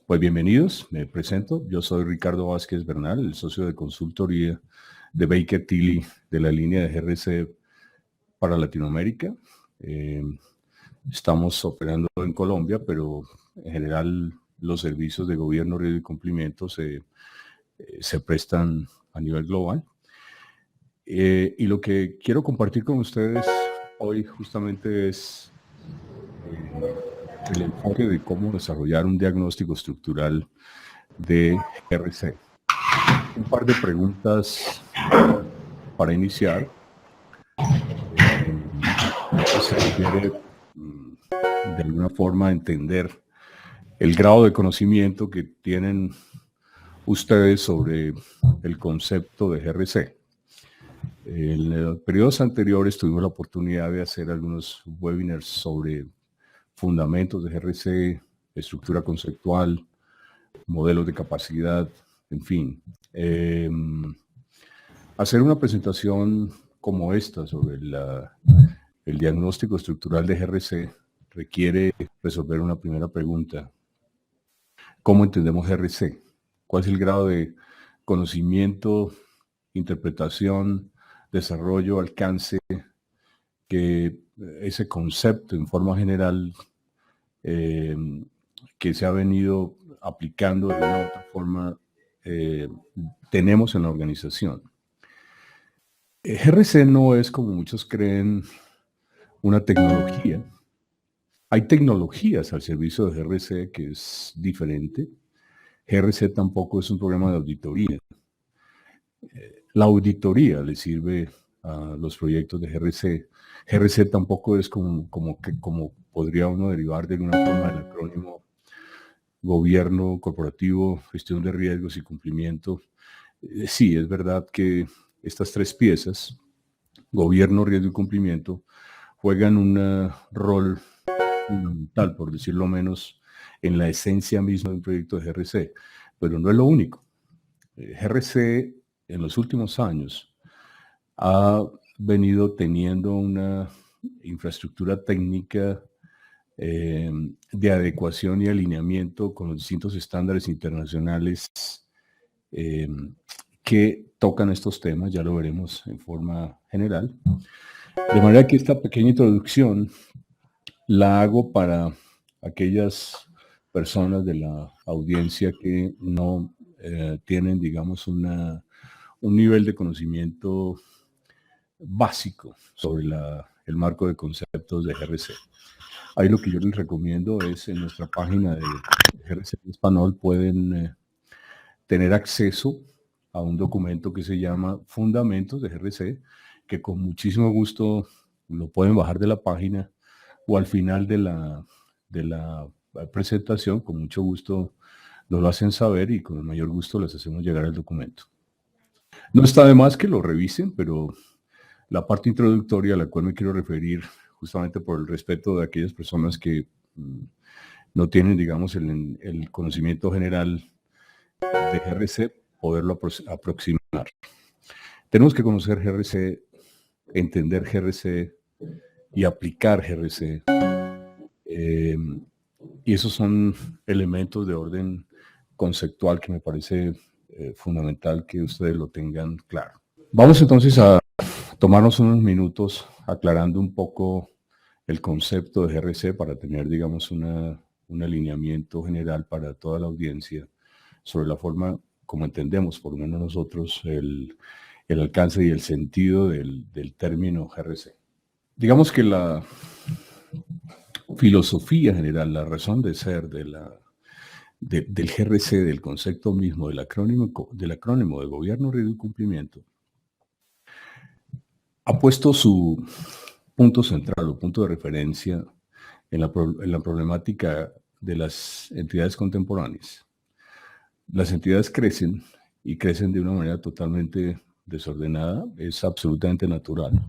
Pues bienvenidos, me presento. Yo soy Ricardo Vázquez Bernal, el socio de consultoría de Baker Tilly de la línea de GRC para Latinoamérica. Estamos operando en Colombia, pero en general los servicios de gobierno, riesgo y cumplimiento se prestan a nivel global. Y lo que quiero compartir con ustedes hoy justamente es el enfoque de cómo desarrollar un diagnóstico estructural de GRC. Un par de preguntas para iniciar. Se requiere de alguna forma entender el grado de conocimiento que tienen ustedes sobre el concepto de GRC. En los periodos anteriores tuvimos la oportunidad de hacer algunos webinars sobre fundamentos de GRC, estructura conceptual, modelos de capacidad, en fin. Hacer una presentación como esta sobre el diagnóstico estructural de GRC requiere resolver una primera pregunta. ¿Cómo entendemos GRC? ¿Cuál es el grado de conocimiento, interpretación, desarrollo, alcance que ese concepto en forma general que se ha venido aplicando de una u otra forma tenemos en la organización? GRC no es, como muchos creen, una tecnología. Hay tecnologías al servicio de GRC que es diferente. GRC tampoco es un programa de auditoría. La auditoría le sirve a los proyectos de GRC. GRC tampoco es como podría uno derivar de alguna forma del acrónimo gobierno corporativo, gestión de riesgos y cumplimiento. Sí, es verdad que estas tres piezas, gobierno, riesgo y cumplimiento, juegan un rol fundamental, por decirlo menos, en la esencia misma de un proyecto de GRC, pero no es lo único. GRC en los últimos años ha venido teniendo una infraestructura técnica de adecuación y alineamiento con los distintos estándares internacionales que tocan estos temas, ya lo veremos en forma general. De manera que esta pequeña introducción la hago para aquellas personas de la audiencia que no tienen, digamos, un nivel de conocimiento básico sobre el marco de conceptos de GRC. Ahí lo que yo les recomiendo es en nuestra página de GRC en español pueden tener acceso a un documento que se llama Fundamentos de GRC, que con muchísimo gusto lo pueden bajar de la página o al final de la presentación, con mucho gusto nos lo hacen saber y con el mayor gusto les hacemos llegar el documento. No está de más que lo revisen, pero la parte introductoria a la cual me quiero referir, justamente por el respeto de aquellas personas que no tienen, digamos, el conocimiento general de GRC, poderlo aproximar. Tenemos que conocer GRC, entender GRC y aplicar GRC. Y esos son elementos de orden conceptual que me parece fundamental que ustedes lo tengan claro. Vamos entonces a tomarnos unos minutos aclarando un poco el concepto de GRC para tener, digamos, un alineamiento general para toda la audiencia sobre la forma como entendemos, por lo menos nosotros, el alcance y el sentido del término GRC. Digamos que la filosofía general, la razón de ser del GRC, del concepto mismo, del acrónimo de gobierno, riesgo y cumplimiento, ha puesto su punto central o punto de referencia en la problemática de las entidades contemporáneas. Las entidades crecen y crecen de una manera totalmente desordenada, es absolutamente natural.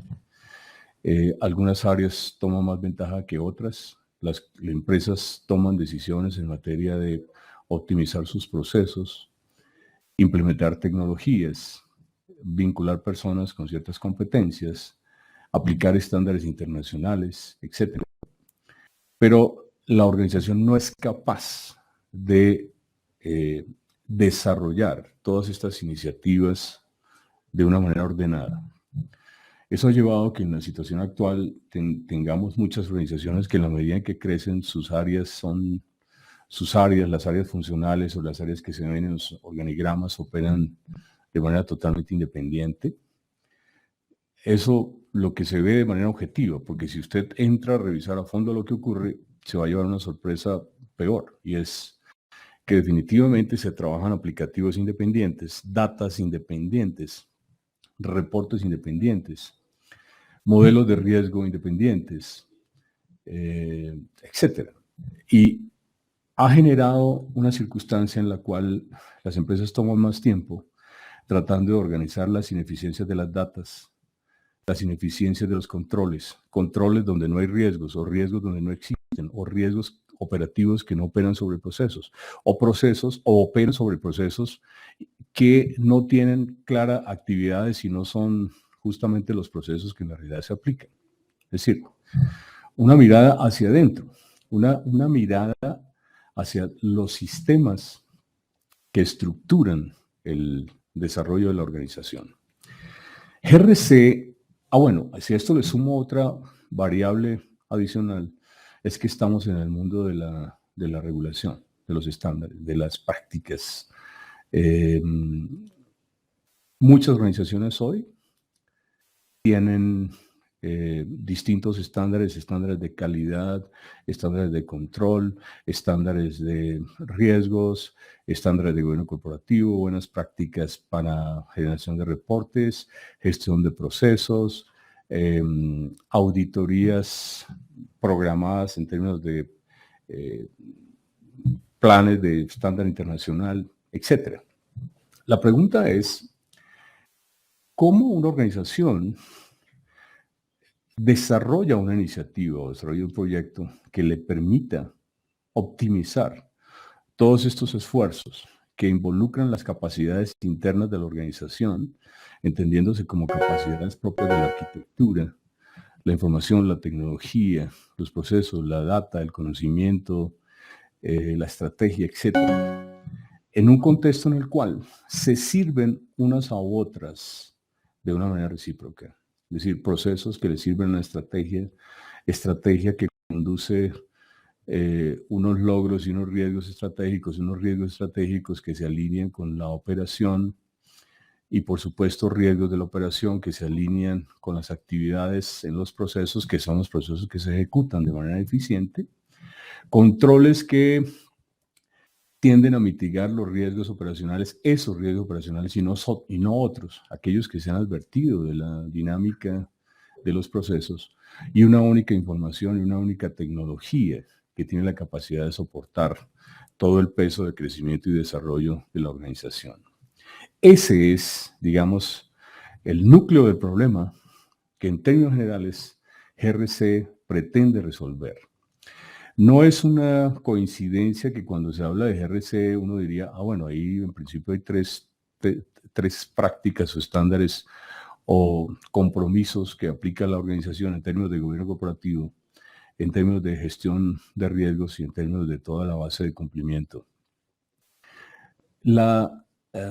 Algunas áreas toman más ventaja que otras. Las empresas toman decisiones en materia de optimizar sus procesos, implementar tecnologías, vincular personas con ciertas competencias, aplicar estándares internacionales, etc. Pero la organización no es capaz de desarrollar todas estas iniciativas de una manera ordenada. Eso ha llevado a que en la situación actual tengamos muchas organizaciones que en la medida en que crecen sus áreas, las áreas funcionales o las áreas que se ven en los organigramas operan de manera totalmente independiente. Eso lo que se ve de manera objetiva, porque si usted entra a revisar a fondo lo que ocurre, se va a llevar una sorpresa peor, y es que definitivamente se trabajan aplicativos independientes, datas independientes, reportes independientes, modelos de riesgo independientes, etcétera. Y ha generado una circunstancia en la cual las empresas toman más tiempo tratando de organizar las ineficiencias de las datas, las ineficiencias de los controles donde no hay riesgos, o riesgos donde no existen, o riesgos operativos que no operan sobre procesos, o operan sobre procesos que no tienen clara actividades y no son justamente los procesos que en la realidad se aplican. Es decir, una mirada hacia adentro, una mirada hacia los sistemas que estructuran el desarrollo de la organización. GRC, bueno, si a esto le sumo otra variable adicional, es que estamos en el mundo de la regulación, de los estándares, de las prácticas. Muchas organizaciones hoy tienen distintos estándares de calidad, estándares de control, estándares de riesgos, estándares de gobierno corporativo, buenas prácticas para generación de reportes, gestión de procesos, auditorías programadas en términos de planes de estándar internacional, etc. La pregunta es, ¿cómo una organización desarrolla una iniciativa o desarrolla un proyecto que le permita optimizar todos estos esfuerzos que involucran las capacidades internas de la organización, entendiéndose como capacidades propias de la arquitectura, la información, la tecnología, los procesos, la data, el conocimiento, la estrategia, etc., en un contexto en el cual se sirven unas a otras de una manera recíproca? Es decir, procesos que le sirven a una estrategia que conduce unos logros y unos riesgos estratégicos que se alinean con la operación, y por supuesto riesgos de la operación que se alinean con las actividades en los procesos, que son los procesos que se ejecutan de manera eficiente, controles que tienden a mitigar los riesgos operacionales, esos riesgos operacionales y no otros, aquellos que se han advertido de la dinámica de los procesos, y una única información y una única tecnología que tiene la capacidad de soportar todo el peso de crecimiento y desarrollo de la organización. Ese es, digamos, el núcleo del problema que en términos generales GRC pretende resolver. No es una coincidencia que cuando se habla de GRC uno diría, bueno, ahí en principio hay tres prácticas o estándares o compromisos que aplica la organización en términos de gobierno corporativo, en términos de gestión de riesgos y en términos de toda la base de cumplimiento. La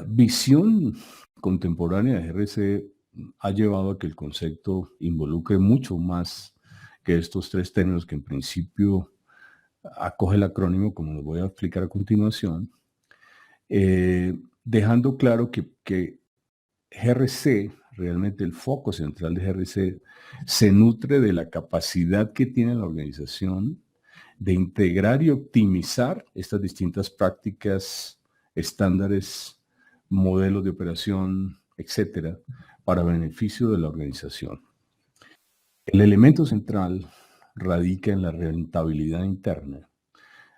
visión contemporánea de GRC ha llevado a que el concepto involucre mucho más que estos tres términos que en principio acoge el acrónimo, como lo voy a explicar a continuación, dejando claro que GRC, realmente el foco central de GRC, se nutre de la capacidad que tiene la organización de integrar y optimizar estas distintas prácticas, estándares, modelos de operación, etcétera, para beneficio de la organización. El elemento central radica en la rentabilidad interna.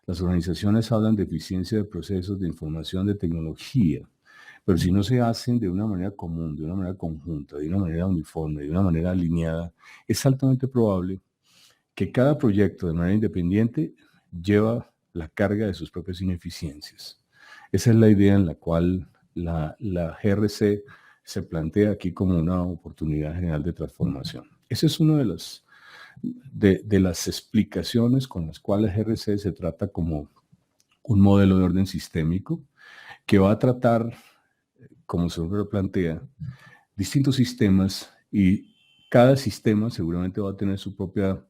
Las organizaciones hablan de eficiencia de procesos, de información, de tecnología, pero si no se hacen de una manera común, de una manera conjunta, de una manera uniforme, de una manera alineada, es altamente probable que cada proyecto de manera independiente lleva la carga de sus propias ineficiencias. Esa es la idea en la cual la GRC se plantea aquí como una oportunidad general de transformación. Esa es una de las explicaciones con las cuales GRC se trata como un modelo de orden sistémico que va a tratar, como se lo plantea, distintos sistemas, y cada sistema seguramente va a tener su propia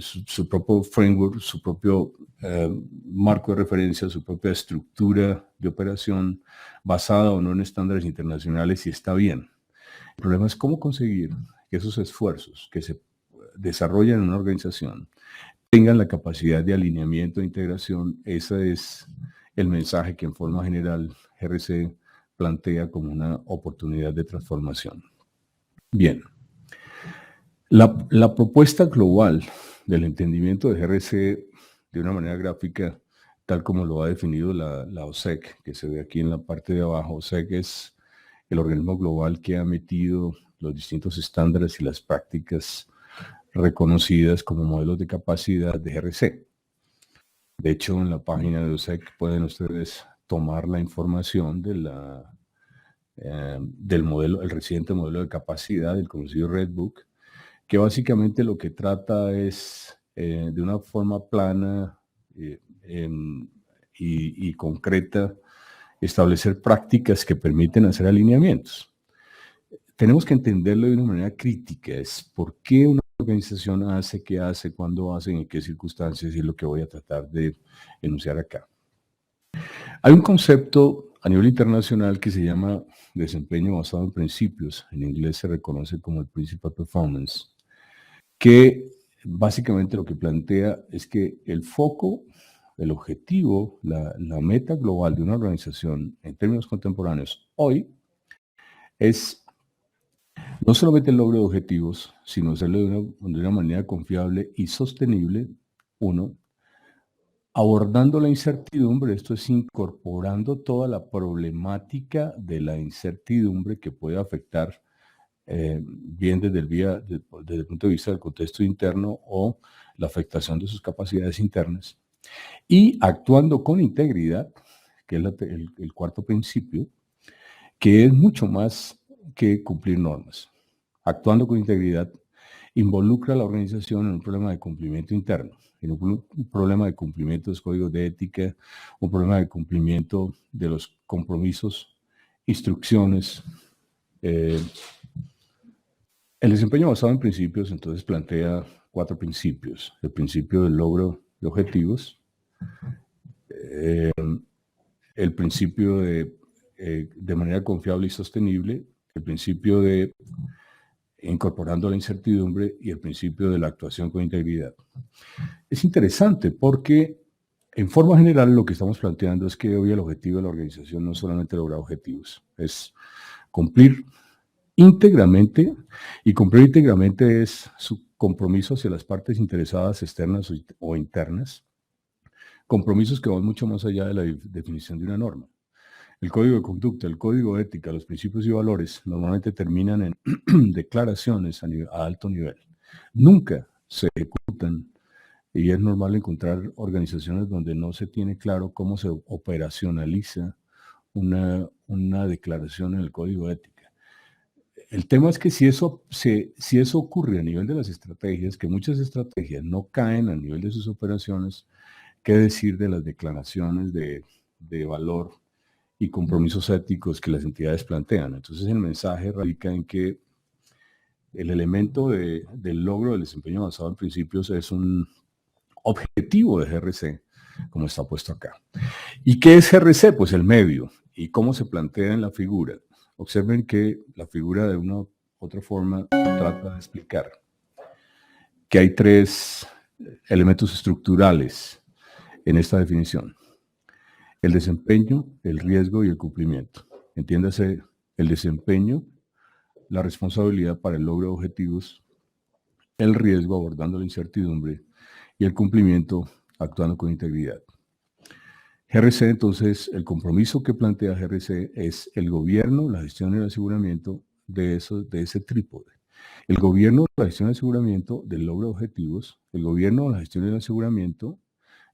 su propio framework, su propio marco de referencia, su propia estructura de operación basada o no en estándares internacionales, y está bien. El problema es cómo conseguir que esos esfuerzos que se desarrollan en una organización tengan la capacidad de alineamiento e integración. Ese es el mensaje que en forma general GRC plantea como una oportunidad de transformación. Bien. La propuesta global del entendimiento de GRC de una manera gráfica, tal como lo ha definido la OSEC, que se ve aquí en la parte de abajo. OSEC es el organismo global que ha metido los distintos estándares y las prácticas reconocidas como modelos de capacidad de GRC. De hecho, en la página de OSEC pueden ustedes tomar la información de del modelo, el reciente modelo de capacidad, el conocido Red Book, que básicamente lo que trata es, de una forma plana y concreta, establecer prácticas que permiten hacer alineamientos. Tenemos que entenderlo de una manera crítica, es por qué una organización hace, qué hace, cuándo hace, en qué circunstancias, y es lo que voy a tratar de enunciar acá. Hay un concepto a nivel internacional que se llama desempeño basado en principios. En inglés se reconoce como el Principal Performance, que básicamente lo que plantea es que el foco, el objetivo, la meta global de una organización en términos contemporáneos hoy es no solamente el logro de objetivos, sino hacerlo de una manera confiable y sostenible. Uno, abordando la incertidumbre, esto es incorporando toda la problemática de la incertidumbre que puede afectar bien desde el punto de vista del contexto interno o la afectación de sus capacidades internas, y actuando con integridad, que es el cuarto principio, que es mucho más que cumplir normas. Actuando con integridad involucra a la organización en un problema de cumplimiento interno, en un problema de cumplimiento de los códigos de ética, un problema de cumplimiento de los compromisos, instrucciones. El desempeño basado en principios entonces plantea 4 principios. El principio del logro de objetivos, el principio de manera confiable y sostenible, el principio de incorporando la incertidumbre y el principio de la actuación con integridad. Es interesante porque en forma general lo que estamos planteando es que hoy el objetivo de la organización no es solamente lograr objetivos, es cumplir íntegramente, y cumplir íntegramente es su compromiso hacia las partes interesadas externas o internas, compromisos que van mucho más allá de la definición de una norma. El código de conducta, el código de ética, los principios y valores normalmente terminan en declaraciones a alto nivel. Nunca se ejecutan, y es normal encontrar organizaciones donde no se tiene claro cómo se operacionaliza una declaración en el código de ética. El tema es que si eso ocurre a nivel de las estrategias, que muchas estrategias no caen a nivel de sus operaciones, ¿qué decir de las declaraciones de valor y compromisos éticos que las entidades plantean? Entonces el mensaje radica en que el elemento del logro del desempeño basado en principios es un objetivo de GRC, como está puesto acá. ¿Y qué es GRC? Pues el medio. ¿Y cómo se plantea en la figura? Observen que la figura de una u otra forma trata de explicar que hay 3 elementos estructurales en esta definición: el desempeño, el riesgo y el cumplimiento. Entiéndase, el desempeño, la responsabilidad para el logro de objetivos, el riesgo abordando la incertidumbre y el cumplimiento actuando con integridad. GRC, entonces, el compromiso que plantea GRC es el gobierno, la gestión y el aseguramiento de ese trípode. El gobierno, la gestión y el aseguramiento del logro de objetivos, el gobierno, la gestión y el aseguramiento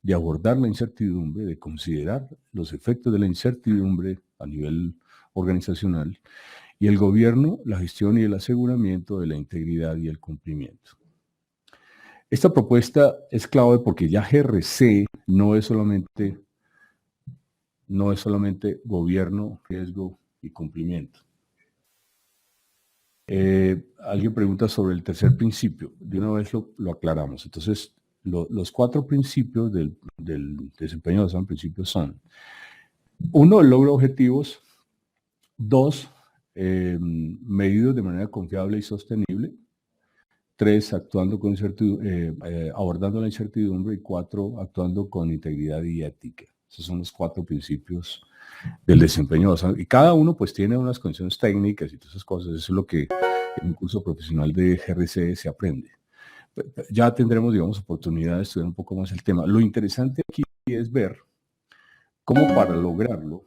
de abordar la incertidumbre, de considerar los efectos de la incertidumbre a nivel organizacional, y el gobierno, la gestión y el aseguramiento de la integridad y el cumplimiento. Esta propuesta es clave porque ya GRC no es solamente gobierno, riesgo y cumplimiento. Alguien pregunta sobre el tercer principio. De una vez lo aclaramos. Entonces, los 4 principios del desempeño de los principios son: 1, el logro de objetivos; 2, medidos de manera confiable y sostenible; 3, actuando con abordando la incertidumbre; y 4, actuando con integridad y ética. Esos son los 4 principios del desempeño. Y cada uno pues tiene unas condiciones técnicas y todas esas cosas. Eso es lo que en un curso profesional de GRC se aprende. Ya tendremos, digamos, oportunidad de estudiar un poco más el tema. Lo interesante aquí es ver cómo, para lograrlo,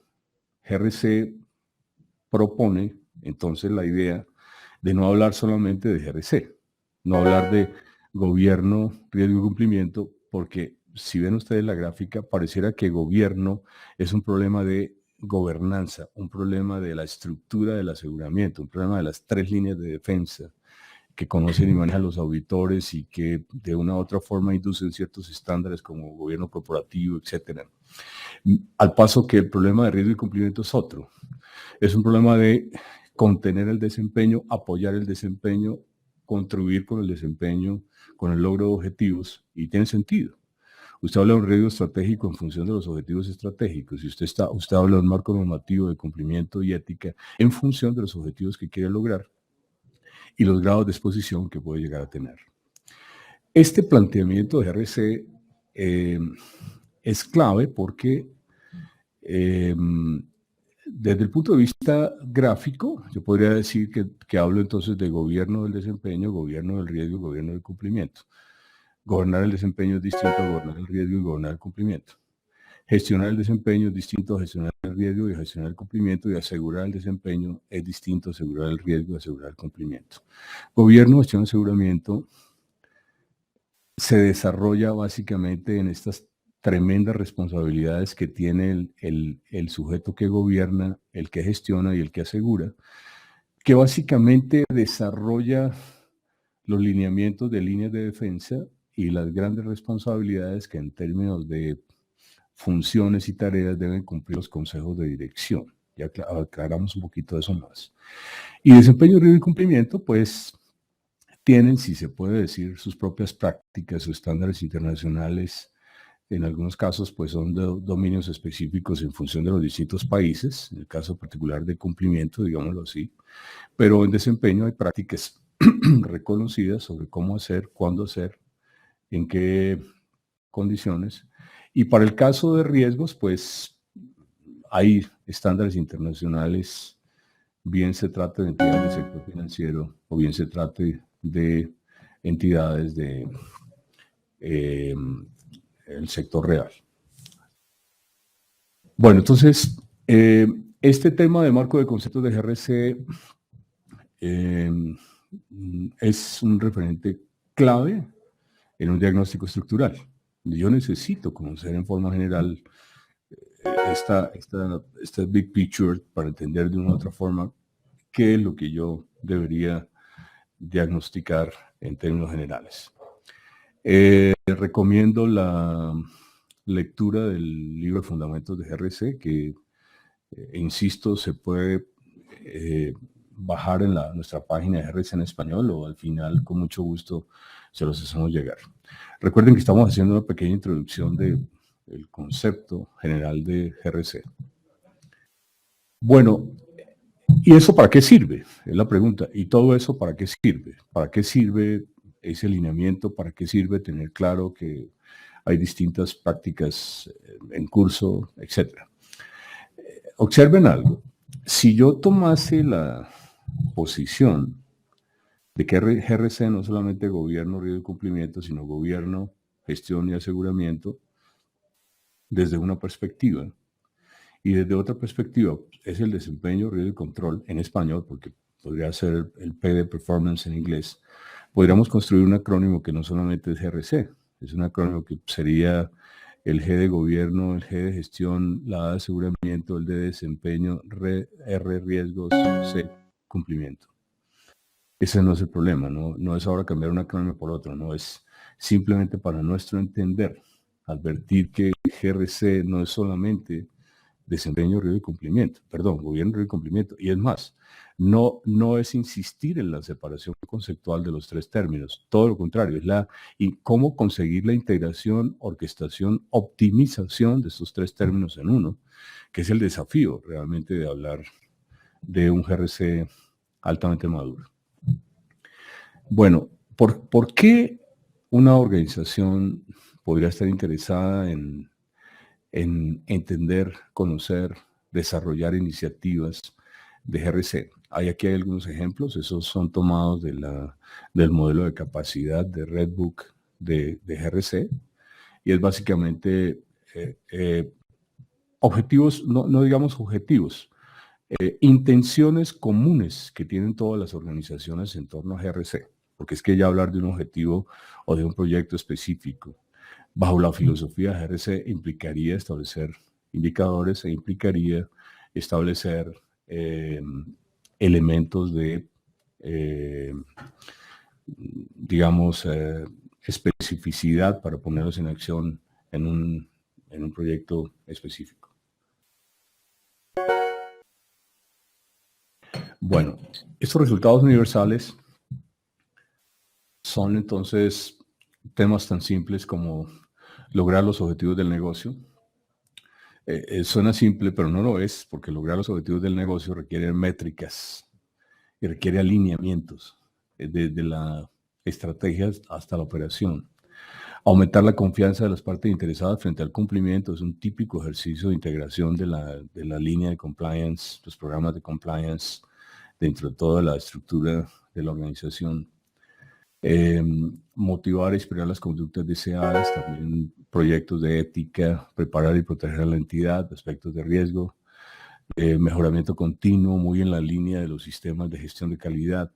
GRC propone entonces la idea de no hablar solamente de GRC, no hablar de gobierno, riesgo y cumplimiento, porque si ven ustedes la gráfica, pareciera que gobierno es un problema de gobernanza, un problema de la estructura del aseguramiento, un problema de las 3 líneas de defensa que conocen y manejan los auditores y que de una u otra forma inducen ciertos estándares como gobierno corporativo, etcétera. Al paso que el problema de riesgo y cumplimiento es otro. Es un problema de contener el desempeño, apoyar el desempeño, contribuir con el desempeño, con el logro de objetivos, y tiene sentido. Usted habla de un riesgo estratégico en función de los objetivos estratégicos, y usted habla de un marco normativo de cumplimiento y ética en función de los objetivos que quiere lograr y los grados de exposición que puede llegar a tener. Este planteamiento de GRC es clave porque desde el punto de vista gráfico, yo podría decir que hablo entonces de gobierno del desempeño, gobierno del riesgo, gobierno del cumplimiento. Gobernar el desempeño es distinto a gobernar el riesgo y gobernar el cumplimiento. Gestionar el desempeño es distinto a gestionar el riesgo y gestionar el cumplimiento, y asegurar el desempeño es distinto a asegurar el riesgo y asegurar el cumplimiento. Gobierno, gestión y aseguramiento se desarrolla básicamente en estas tremendas responsabilidades que tiene el sujeto que gobierna, el que gestiona y el que asegura, que básicamente desarrolla los lineamientos de líneas de defensa y las grandes responsabilidades que en términos de funciones y tareas deben cumplir los consejos de dirección. Ya aclaramos un poquito de eso más. Y desempeño, riesgo y cumplimiento, pues tienen, si se puede decir, sus propias prácticas o estándares internacionales. En algunos casos, pues son de dominios específicos en función de los distintos países, en el caso particular de cumplimiento, digámoslo así, pero en desempeño hay prácticas reconocidas sobre cómo hacer, cuándo hacer, en qué condiciones. Y para el caso de riesgos, pues hay estándares internacionales, bien se trate de entidades del sector financiero o bien se trate de entidades de el sector real. Bueno, entonces, este tema de marco de conceptos de GRC es un referente clave en un diagnóstico estructural. Yo necesito conocer en forma general esta big picture para entender de una u otra forma qué es lo que yo debería diagnosticar en términos generales. Recomiendo la lectura del libro de Fundamentos de GRC, que, insisto, se puede bajar en nuestra página de GRC en español, o al final, con mucho gusto, se los hacemos llegar. Recuerden que estamos haciendo una pequeña introducción del concepto general de GRC. Bueno, ¿y eso para qué sirve? Es la pregunta. ¿Y todo eso para qué sirve? ¿Para qué sirve ese lineamiento? ¿Para qué sirve tener claro que hay distintas prácticas en curso, etcétera? Observen algo. Si yo tomase la posición de que GRC no solamente gobierno, riesgo y cumplimiento, sino gobierno, gestión y aseguramiento, desde una perspectiva, y desde otra perspectiva es el desempeño, riesgo y control en español, porque podría ser el P de performance en inglés, podríamos construir un acrónimo que no solamente es GRC, es un acrónimo que sería el G de gobierno, el G de gestión, la A de aseguramiento, el D de desempeño, R riesgos, C cumplimiento. Ese no es el problema, no es ahora cambiar un acrónimo por otro, no es simplemente para nuestro entender. advertir que GRC no es solamente desempeño, riesgo y cumplimiento, gobierno, riesgo y cumplimiento, y es más, no es insistir en la separación conceptual de los tres términos, todo lo contrario, es y cómo conseguir la integración, orquestación, optimización de estos tres términos en uno, que es el desafío realmente de hablar de un GRC altamente maduro. Bueno, ¿por qué una organización podría estar interesada en entender, conocer, desarrollar iniciativas de GRC? Aquí hay algunos ejemplos, esos son tomados del modelo de capacidad de Redbook de GRC, y es básicamente objetivos, no digamos objetivos, intenciones comunes que tienen todas las organizaciones en torno a GRC, porque es que ya hablar de un objetivo o de un proyecto específico bajo la filosofía de GRC implicaría establecer indicadores e implicaría establecer elementos de, digamos, especificidad para ponerlos en acción en un proyecto específico. Bueno, estos resultados universales son entonces temas tan simples como lograr los objetivos del negocio. Suena simple, pero no lo es, porque lograr los objetivos del negocio requiere métricas y requiere alineamientos, desde la estrategia hasta la operación. Aumentar la confianza de las partes interesadas frente al cumplimiento es un típico ejercicio de integración de la línea de compliance, los programas de compliance, dentro de toda la estructura de la organización. Motivar e inspirar las conductas deseadas, también proyectos de ética, preparar y proteger a la entidad, aspectos de riesgo, mejoramiento continuo, muy en la línea de los sistemas de gestión de calidad.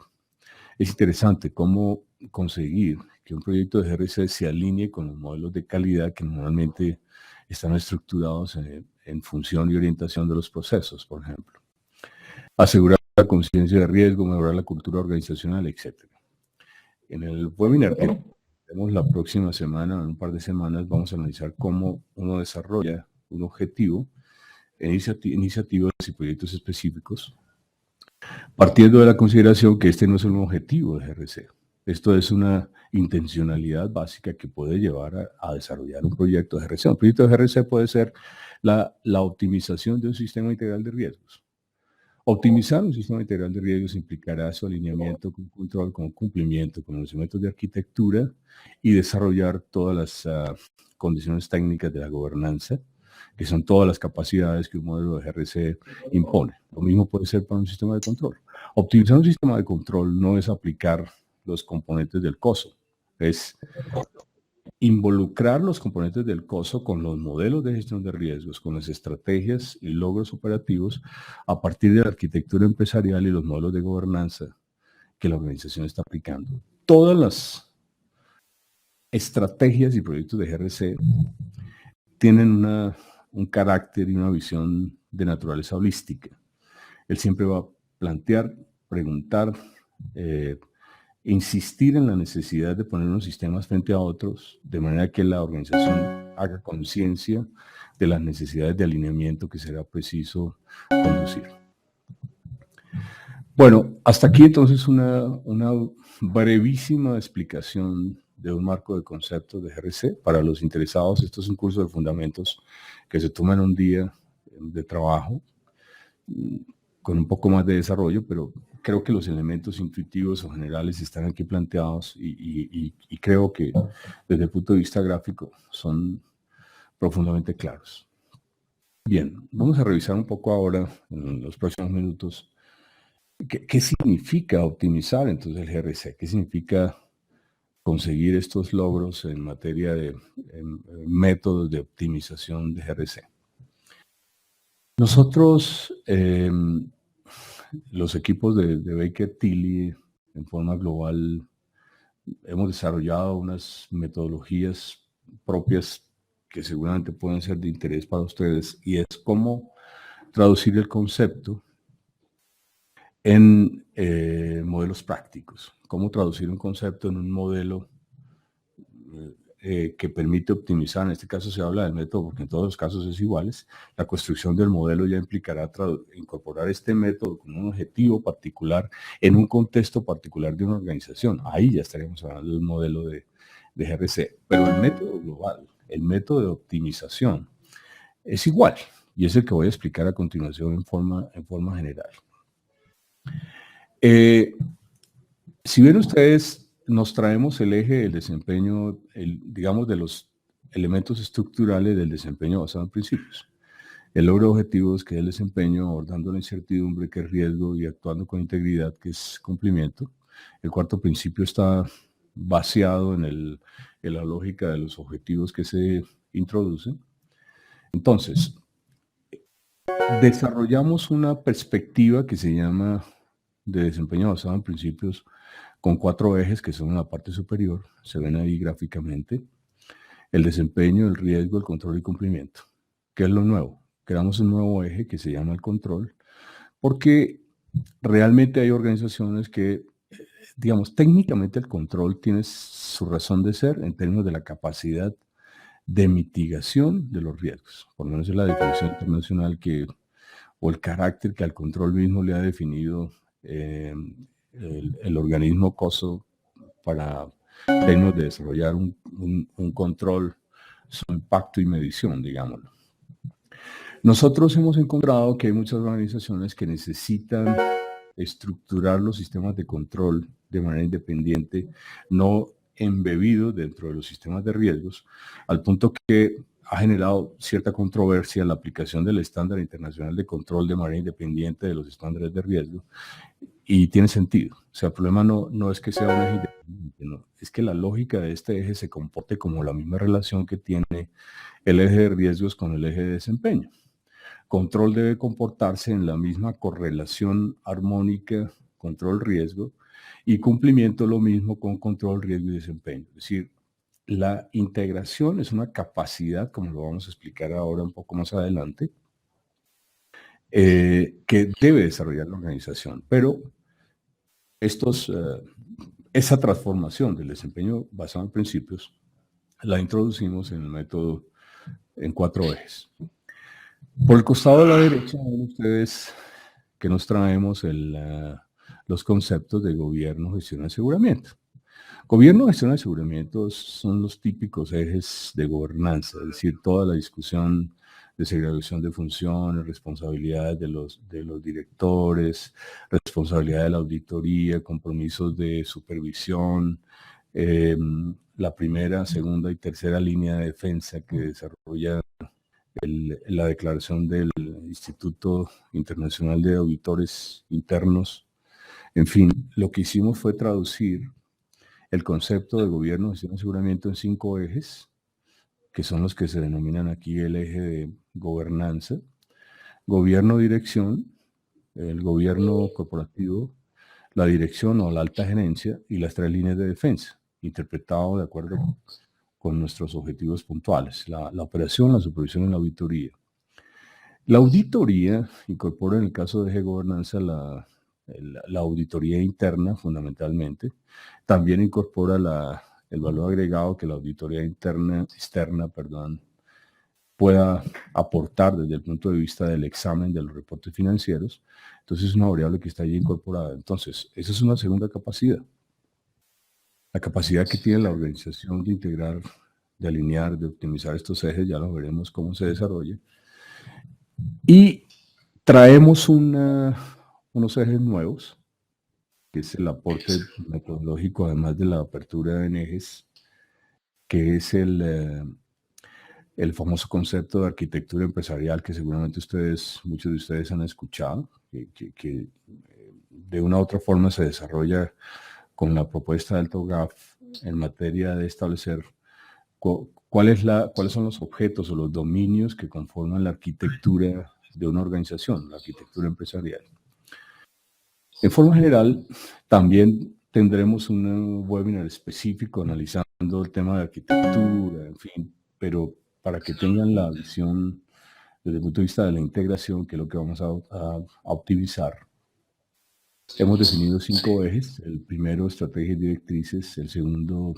Es interesante cómo conseguir que un proyecto de GRC se alinee con los modelos de calidad que normalmente están estructurados en función y orientación de los procesos, por ejemplo. Asegurar la conciencia de riesgo, mejorar la cultura organizacional, etc. En el webinar que tenemos la próxima semana, en un par de semanas, vamos a analizar cómo uno desarrolla un objetivo, iniciativas y proyectos específicos, partiendo de la consideración que este no es un objetivo de GRC. Esto es una intencionalidad básica que puede llevar a desarrollar un proyecto de GRC. Un proyecto de GRC puede ser la optimización de un sistema integral de riesgos. Optimizar un sistema integral de riesgos implicará su alineamiento con control, con cumplimiento, con los elementos de arquitectura y desarrollar todas las condiciones técnicas de la gobernanza, que son todas las capacidades que un modelo de GRC impone. Lo mismo puede ser para un sistema de control. Optimizar un sistema de control no es aplicar los componentes del COSO, es involucrar los componentes del COSO con los modelos de gestión de riesgos, con las estrategias y logros operativos a partir de la arquitectura empresarial y los modelos de gobernanza que la organización está aplicando. Todas las estrategias y proyectos de GRC tienen un carácter y una visión de naturaleza holística. Él siempre va a plantear, preguntar, insistir en la necesidad de poner unos sistemas frente a otros, de manera que la organización haga conciencia de las necesidades de alineamiento que será preciso conducir. Bueno, hasta aquí entonces una brevísima explicación de un marco de conceptos de GRC. Para los interesados, esto es un curso de fundamentos que se toma en un día de trabajo, con un poco más de desarrollo, pero creo que los elementos intuitivos o generales están aquí planteados y creo que desde el punto de vista gráfico son profundamente claros. Bien, vamos a revisar un poco ahora, en los próximos minutos, qué significa optimizar entonces el GRC, qué significa conseguir estos logros en materia de métodos de optimización de GRC. Nosotros, los equipos de Baker Tilly, en forma global, hemos desarrollado unas metodologías propias que seguramente pueden ser de interés para ustedes, y es cómo traducir el concepto en modelos prácticos, cómo traducir un concepto en un modelo que permite optimizar, en este caso se habla del método porque en todos los casos es iguales, la construcción del modelo ya implicará incorporar este método con un objetivo particular en un contexto particular de una organización. Ahí ya estaríamos hablando de un modelo de GRC, pero el método global, el método de optimización es igual y es el que voy a explicar a continuación en forma general. Si ven ustedes, nos traemos el eje del desempeño, digamos, de los elementos estructurales del desempeño basado en principios. El logro de objetivos, que es el desempeño, abordando la incertidumbre, que es riesgo, y actuando con integridad, que es cumplimiento. El cuarto principio está vaciado en la lógica de los objetivos que se introducen. Entonces, desarrollamos una perspectiva que se llama de desempeño basado en principios, con 4 ejes que son en la parte superior, se ven ahí gráficamente. El desempeño, el riesgo, el control y cumplimiento. ¿Qué es lo nuevo? Creamos un nuevo eje que se llama el control, porque realmente hay organizaciones que, digamos, técnicamente el control tiene su razón de ser en términos de la capacidad de mitigación de los riesgos. Por lo menos es la definición internacional o el carácter que al control mismo le ha definido el organismo COSO para términos de desarrollar un control, su impacto y medición, digámoslo. Nosotros hemos encontrado que hay muchas organizaciones que necesitan estructurar los sistemas de control de manera independiente, no embebidos dentro de los sistemas de riesgos, al punto que ha generado cierta controversia la aplicación del estándar internacional de control de manera independiente de los estándares de riesgo, y tiene sentido. O sea, el problema no es que sea un eje independiente, no, es que la lógica de este eje se comporte como la misma relación que tiene el eje de riesgos con el eje de desempeño. Control debe comportarse en la misma correlación armónica, control-riesgo, y cumplimiento lo mismo con control, riesgo y desempeño. Es decir, la integración es una capacidad, como lo vamos a explicar ahora un poco más adelante, que debe desarrollar la organización. Pero esa transformación del desempeño basado en principios la introducimos en el método en 4 ejes. Por el costado de la derecha ven ustedes que nos traemos los conceptos de gobierno, gestión y aseguramiento. Gobierno, gestión y aseguramiento son los típicos ejes de gobernanza, es decir, toda la discusión de segregación de funciones, responsabilidades de los directores, responsabilidad de la auditoría, compromisos de supervisión, la primera, segunda y tercera línea de defensa que desarrolla la declaración del Instituto Internacional de Auditores Internos. En fin, lo que hicimos fue traducir el concepto de gobierno, gestión y aseguramiento en 5 ejes, que son los que se denominan aquí el eje de gobernanza, gobierno, dirección, el gobierno corporativo, la dirección o la alta gerencia y las 3 líneas de defensa, interpretado de acuerdo con nuestros objetivos puntuales, la operación, la supervisión y la auditoría. La auditoría incorpora en el caso de eje gobernanza la auditoría interna fundamentalmente, también incorpora el valor agregado que la auditoría externa pueda aportar desde el punto de vista del examen de los reportes financieros. Entonces es una variable que está allí incorporada. Entonces, esa es una segunda capacidad. La capacidad que tiene la organización de integrar, de alinear, de optimizar estos ejes, ya lo veremos cómo se desarrolla. Y traemos unos ejes nuevos, que es el aporte metodológico, además de la apertura en ejes, que es el famoso concepto de arquitectura empresarial que seguramente muchos de ustedes han escuchado, que de una u otra forma se desarrolla con la propuesta del TOGAF en materia de establecer cuáles son los objetos o los dominios que conforman la arquitectura de una organización, la arquitectura empresarial. En forma general, también tendremos un webinar específico analizando el tema de arquitectura, en fin, pero para que tengan la visión desde el punto de vista de la integración, que es lo que vamos a optimizar. Hemos definido 5 ejes. El primero, estrategias y directrices. El segundo,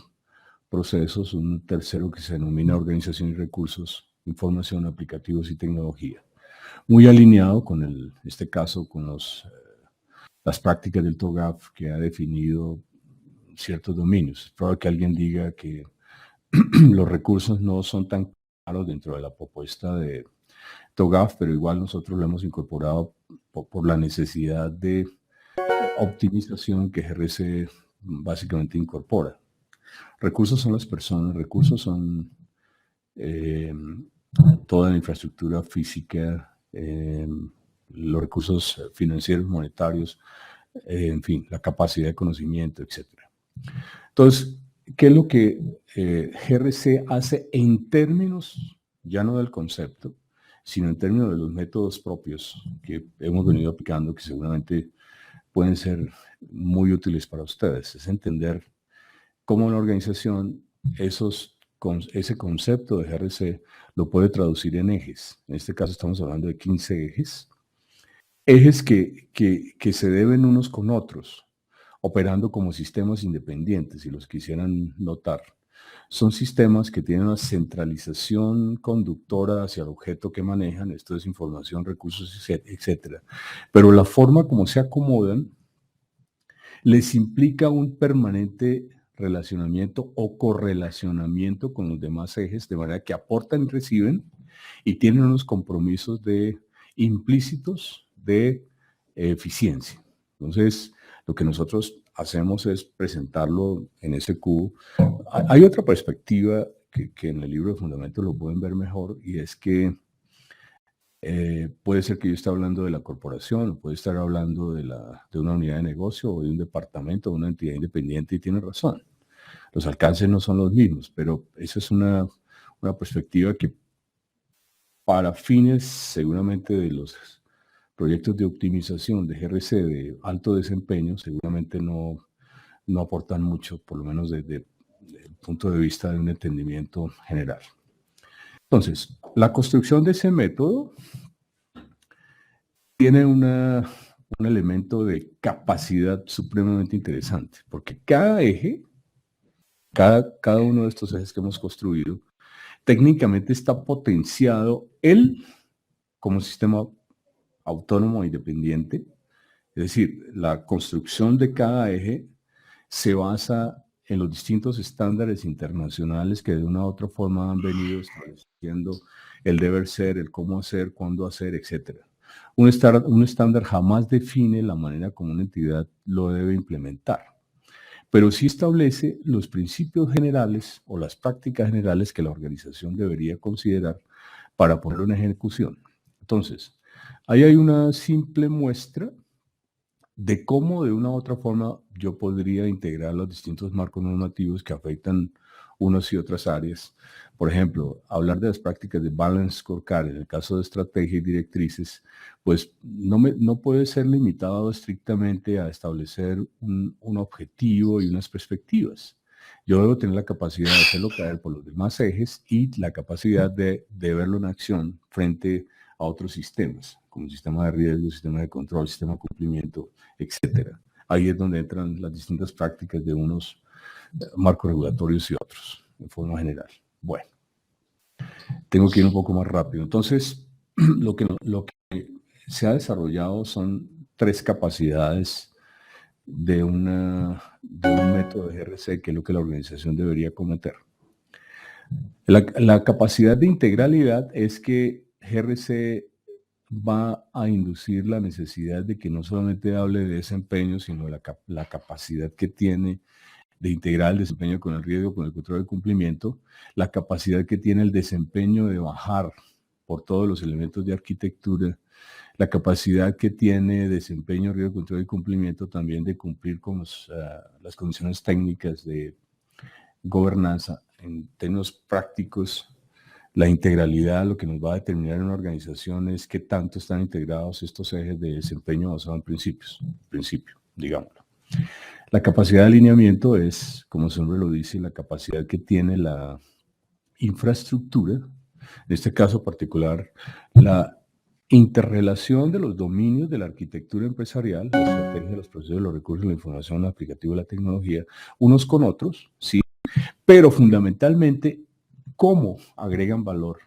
procesos, un tercero que se denomina organización y recursos, información, aplicativos y tecnología. Muy alineado con este caso, con las prácticas del TOGAF que ha definido ciertos dominios. Es probable que alguien diga que los recursos no son tan claros dentro de la propuesta de TOGAF, pero igual nosotros lo hemos incorporado por la necesidad de optimización que GRC básicamente incorpora. Recursos son las personas, recursos son toda la infraestructura física, los recursos financieros, monetarios, en fin, la capacidad de conocimiento, etc. Entonces, ¿qué es lo que GRC hace en términos, ya no del concepto, sino en términos de los métodos propios que hemos venido aplicando, que seguramente pueden ser muy útiles para ustedes? Es entender cómo una organización ese concepto de GRC lo puede traducir en ejes. En este caso estamos hablando de 15 ejes. Ejes que se deben unos con otros, operando como sistemas independientes, si los quisieran notar. Son sistemas que tienen una centralización conductora hacia el objeto que manejan, esto es información, recursos, etc. Pero la forma como se acomodan les implica un permanente relacionamiento o correlacionamiento con los demás ejes, de manera que aportan y reciben y tienen unos compromisos implícitos de eficiencia. Entonces, lo que nosotros hacemos es presentarlo en ese cubo. Hay otra perspectiva que en el libro de Fundamentos lo pueden ver mejor, y es que puede ser que yo esté hablando de la corporación, puede estar hablando de una unidad de negocio o de un departamento, de una entidad independiente, y tiene razón. Los alcances no son los mismos, pero esa es una perspectiva que para fines seguramente de los proyectos de optimización de GRC de alto desempeño, seguramente no aportan mucho, por lo menos desde el punto de vista de un entendimiento general. Entonces, la construcción de ese método tiene un elemento de capacidad supremamente interesante, porque cada eje, cada uno de estos ejes que hemos construido, técnicamente está potenciado él como sistema autónomo e independiente. Es decir, la construcción de cada eje se basa en los distintos estándares internacionales que de una u otra forma han venido estableciendo el deber ser, el cómo hacer, cuándo hacer, etc. Un estándar jamás define la manera como una entidad lo debe implementar, pero sí establece los principios generales o las prácticas generales que la organización debería considerar para ponerlo en ejecución. Entonces, ahí hay una simple muestra de cómo de una u otra forma yo podría integrar los distintos marcos normativos que afectan unas y otras áreas. Por ejemplo, hablar de las prácticas de Balance Scorecard en el caso de estrategia y directrices, pues no puede ser limitado estrictamente a establecer un objetivo y unas perspectivas. Yo debo tener la capacidad de hacerlo caer por los demás ejes y la capacidad de verlo en acción frente a otros sistemas, como sistema de riesgo, sistema de control, sistema de cumplimiento, etcétera. Ahí es donde entran las distintas prácticas de unos marcos regulatorios y otros, en forma general. Bueno, tengo que ir un poco más rápido. Entonces, lo que se ha desarrollado son 3 capacidades de un método de GRC, que es lo que la organización debería cometer. La capacidad de integralidad es que GRC va a inducir la necesidad de que no solamente hable de desempeño, sino de la capacidad que tiene de integrar el desempeño con el riesgo, con el control de cumplimiento, la capacidad que tiene el desempeño de bajar por todos los elementos de arquitectura, la capacidad que tiene desempeño, riesgo, control y cumplimiento también de cumplir con las condiciones técnicas de gobernanza. En términos prácticos, la integralidad, lo que nos va a determinar en una organización es qué tanto están integrados estos ejes de desempeño basado en principio, digámoslo. La capacidad de alineamiento es, como su nombre lo dice, la capacidad que tiene la infraestructura, en este caso particular, la interrelación de los dominios de la arquitectura empresarial, la estrategia, los procesos, los recursos, la información, el aplicativo, la tecnología, unos con otros, sí, Pero fundamentalmente, ¿cómo agregan valor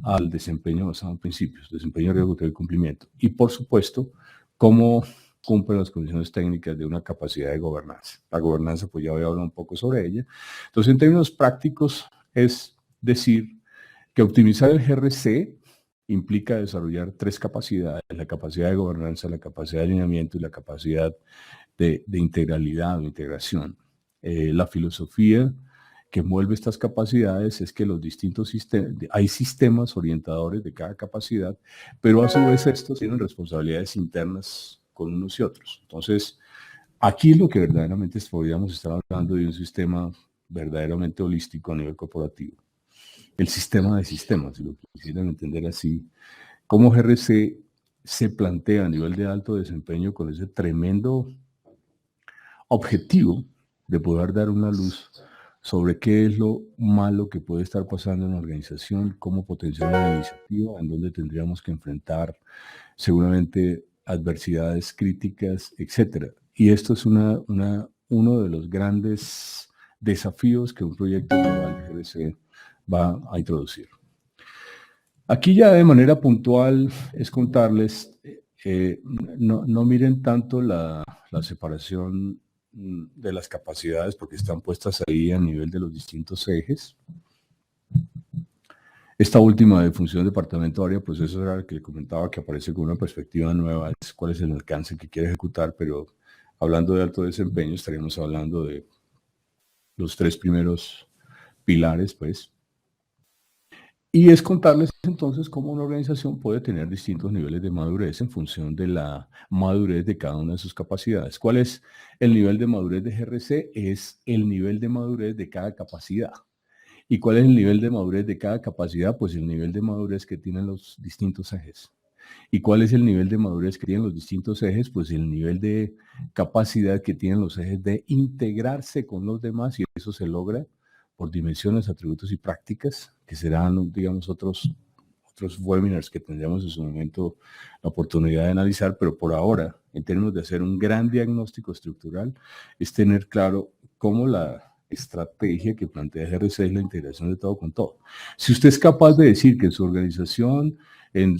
al desempeño basado en principios, desempeño, riesgo, y cumplimiento? Y por supuesto, ¿cómo cumplen las condiciones técnicas de una capacidad de gobernanza? La gobernanza, pues ya voy a hablar un poco sobre ella. Entonces, en términos prácticos, es decir que optimizar el GRC implica desarrollar tres capacidades: la capacidad de gobernanza, la capacidad de alineamiento y la capacidad de integralidad o integración. La filosofía que envuelve estas capacidades es que los distintos sistemas, hay sistemas orientadores de cada capacidad, pero a su vez estos tienen responsabilidades internas con unos y otros. Entonces, aquí lo que verdaderamente podríamos estar hablando de un sistema verdaderamente holístico a nivel corporativo. El sistema de sistemas, si lo quisieran entender así, cómo GRC se plantea a nivel de alto desempeño con ese tremendo objetivo de poder dar una luz sobre qué es lo malo que puede estar pasando en la organización, cómo potenciar la iniciativa, en dónde tendríamos que enfrentar seguramente adversidades críticas, etcétera. Y esto es uno de los grandes desafíos que un proyecto global de GRC va a introducir. Aquí ya de manera puntual es contarles, no miren tanto la separación de las capacidades porque están puestas ahí a nivel de los distintos ejes. Esta última de función departamento área, pues eso era lo que le comentaba, que aparece con una perspectiva nueva, es cuál es el alcance que quiere ejecutar, pero hablando de alto desempeño estaríamos hablando de los tres primeros pilares, pues. Y es contarles entonces cómo una organización puede tener distintos niveles de madurez en función de la madurez de cada una de sus capacidades. ¿Cuál es el nivel de madurez de GRC? Es el nivel de madurez de cada capacidad. ¿Y cuál es el nivel de madurez de cada capacidad? Pues el nivel de madurez que tienen los distintos ejes. ¿Y cuál es el nivel de madurez que tienen los distintos ejes? Pues el nivel de capacidad que tienen los ejes de integrarse con los demás, y eso se logra por dimensiones, atributos y prácticas, que serán, digamos, otros webinars que tendríamos en su momento la oportunidad de analizar, pero por ahora, en términos de hacer un gran diagnóstico estructural, es tener claro cómo la estrategia que plantea GRC es la integración de todo con todo. Si usted es capaz de decir que su organización en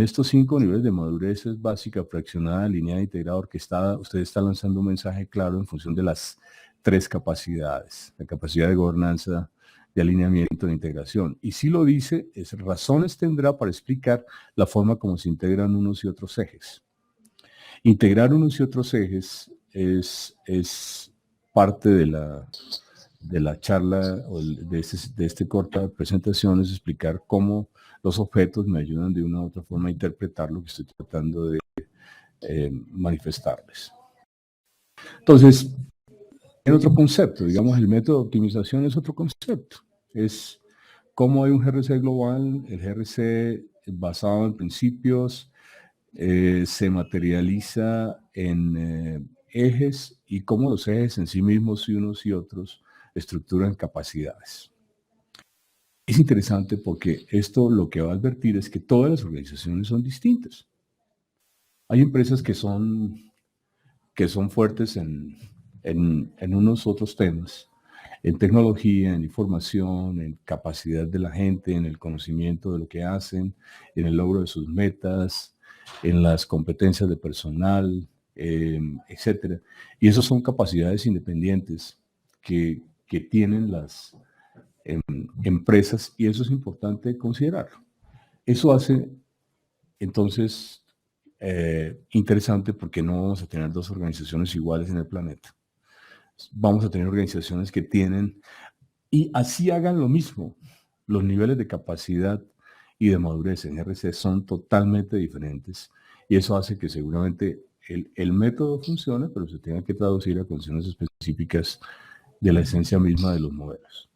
estos 5 niveles de madurez es básica, fraccionada, alineada, integrada, orquestada, usted está lanzando un mensaje claro en función de las 3 capacidades: la capacidad de gobernanza, de alineamiento, de integración. Y si lo dice, razones tendrá para explicar la forma como se integran unos y otros ejes. Integrar unos y otros ejes es parte de la charla o de este corta presentación, es explicar cómo los objetos me ayudan de una u otra forma a interpretar lo que estoy tratando de manifestarles. Entonces, en otro concepto, digamos, el método de optimización es otro concepto. Es cómo hay un GRC global, el GRC basado en principios, se materializa en ejes, y cómo los ejes en sí mismos y unos y otros estructuran capacidades. Es interesante porque esto lo que va a advertir es que todas las organizaciones son distintas. Hay empresas que son fuertes en unos otros temas, en tecnología, en información, en capacidad de la gente, en el conocimiento de lo que hacen, en el logro de sus metas, en las competencias de personal, etcétera. Y esas son capacidades independientes que tienen las empresas, y eso es importante considerarlo. Eso hace entonces interesante, porque no vamos a tener dos organizaciones iguales en el planeta. Vamos a tener organizaciones que tienen, y así hagan lo mismo, los niveles de capacidad y de madurez en RC son totalmente diferentes, y eso hace que seguramente el método funcione, pero se tenga que traducir a condiciones específicas de la esencia misma de los modelos.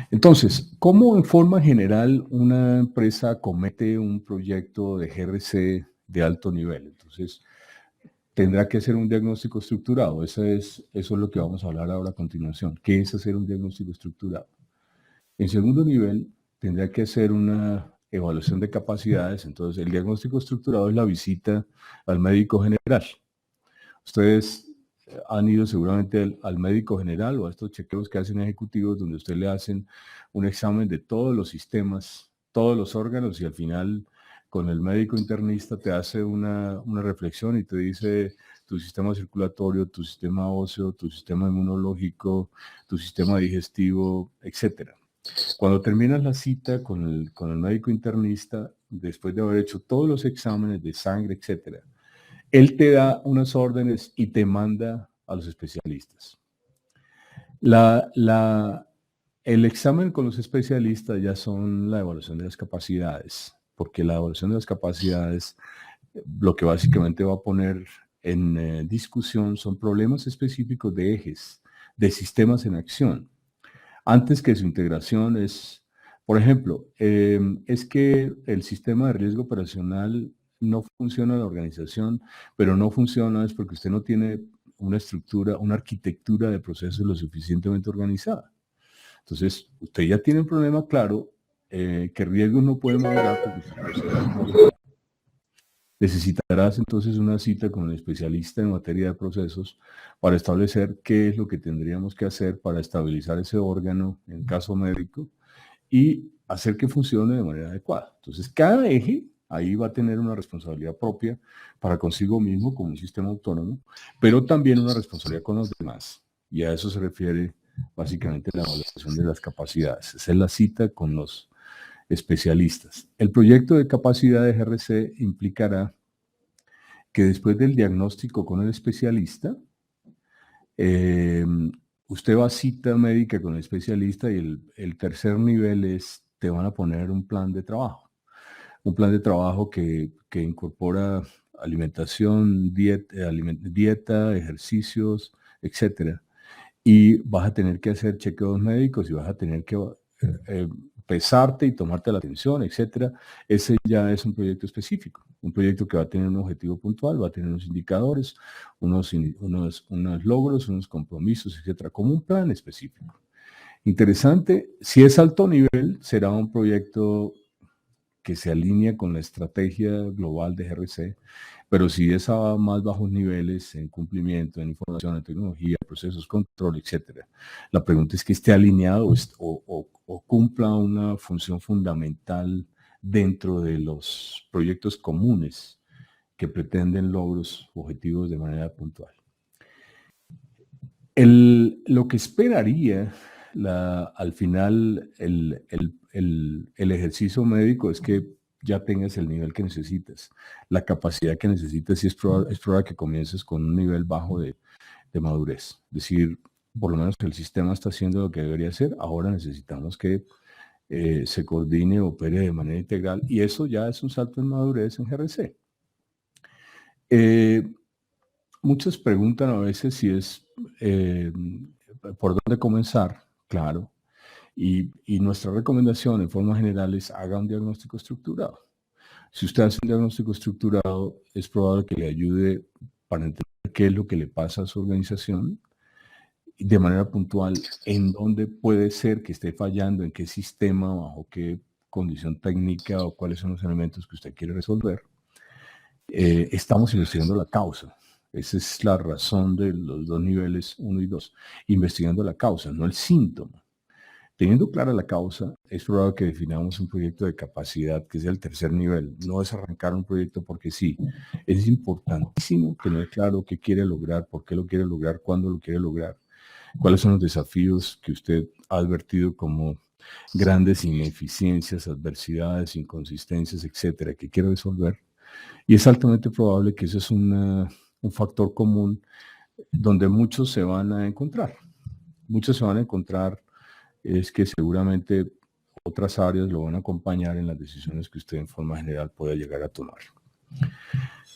Entonces, ¿cómo en forma general una empresa acomete un proyecto de GRC de alto nivel? Entonces, tendrá que hacer un diagnóstico estructurado. Eso es lo que vamos a hablar ahora a continuación. ¿Qué es hacer un diagnóstico estructurado? En segundo nivel, tendrá que hacer una evaluación de capacidades. Entonces, el diagnóstico estructurado es la visita al médico general. Ustedes han ido seguramente al médico general o a estos chequeos que hacen ejecutivos donde usted le hacen un examen de todos los sistemas, todos los órganos y al final con el médico internista te hace una reflexión y te dice tu sistema circulatorio, tu sistema óseo, tu sistema inmunológico, tu sistema digestivo, etcétera. Cuando terminas la cita con el médico internista, después de haber hecho todos los exámenes de sangre, etcétera, él te da unas órdenes y te manda a los especialistas. El examen con los especialistas ya son la evaluación de las capacidades, porque la evaluación de las capacidades lo que básicamente va a poner en discusión son problemas específicos de ejes, de sistemas en acción. Antes que su integración es, por ejemplo, es que el sistema de riesgo operacional no funciona en la organización, pero no funciona es porque usted no tiene una estructura, una arquitectura de procesos lo suficientemente organizada. Entonces, usted ya tiene un problema claro que riesgos no puede moderar porque sus procesos no lo. Necesitarás entonces una cita con el especialista en materia de procesos para establecer qué es lo que tendríamos que hacer para estabilizar ese órgano en caso médico y hacer que funcione de manera adecuada. Entonces, cada eje ahí va a tener una responsabilidad propia para consigo mismo como un sistema autónomo, pero también una responsabilidad con los demás. Y a eso se refiere básicamente la evaluación de las capacidades. Esa es la cita con los especialistas. El proyecto de capacidad de GRC implicará que después del diagnóstico con el especialista, usted va a cita médica con el especialista y el tercer nivel es, te van a poner un plan de trabajo. Un plan de trabajo que incorpora alimentación, dieta, ejercicios, etcétera. Y vas a tener que hacer chequeos médicos y vas a tener que pesarte y tomarte la atención, etcétera. Ese ya es un proyecto específico, un proyecto que va a tener un objetivo puntual, va a tener unos indicadores, unos logros, unos compromisos, etcétera, como un plan específico. Interesante, si es alto nivel, será un proyecto que se alinea con la estrategia global de GRC, pero si es a más bajos niveles en cumplimiento, en información, en tecnología, procesos, control, etcétera. La pregunta es que esté alineado o cumpla una función fundamental dentro de los proyectos comunes que pretenden logros objetivos de manera puntual. Lo que esperaría al final el ejercicio médico es que ya tengas el nivel que necesitas, la capacidad que necesitas y es probable que comiences con un nivel bajo de madurez. Es decir, por lo menos el sistema está haciendo lo que debería hacer, ahora necesitamos que se coordine, opere de manera integral y eso ya es un salto en madurez en GRC. Muchos preguntan a veces si es por dónde comenzar, claro. Y nuestra recomendación en forma general es haga un diagnóstico estructurado. Si usted hace un diagnóstico estructurado, es probable que le ayude para entender qué es lo que le pasa a su organización de manera puntual, en dónde puede ser que esté fallando, en qué sistema, bajo qué condición técnica o cuáles son los elementos que usted quiere resolver. Estamos investigando la causa. Esa es la razón de los dos niveles 1 y 2. Investigando la causa, no el síntoma. Teniendo clara la causa, es probable que definamos un proyecto de capacidad, que es el tercer nivel. No es arrancar un proyecto porque sí. Es importantísimo tener claro qué quiere lograr, por qué lo quiere lograr, cuándo lo quiere lograr, cuáles son los desafíos que usted ha advertido como grandes ineficiencias, adversidades, inconsistencias, etcétera, que quiere resolver. Y es altamente probable que ese es un factor común donde muchos se van a encontrar. Muchos se van a encontrar es que seguramente otras áreas lo van a acompañar en las decisiones que usted en forma general pueda llegar a tomar.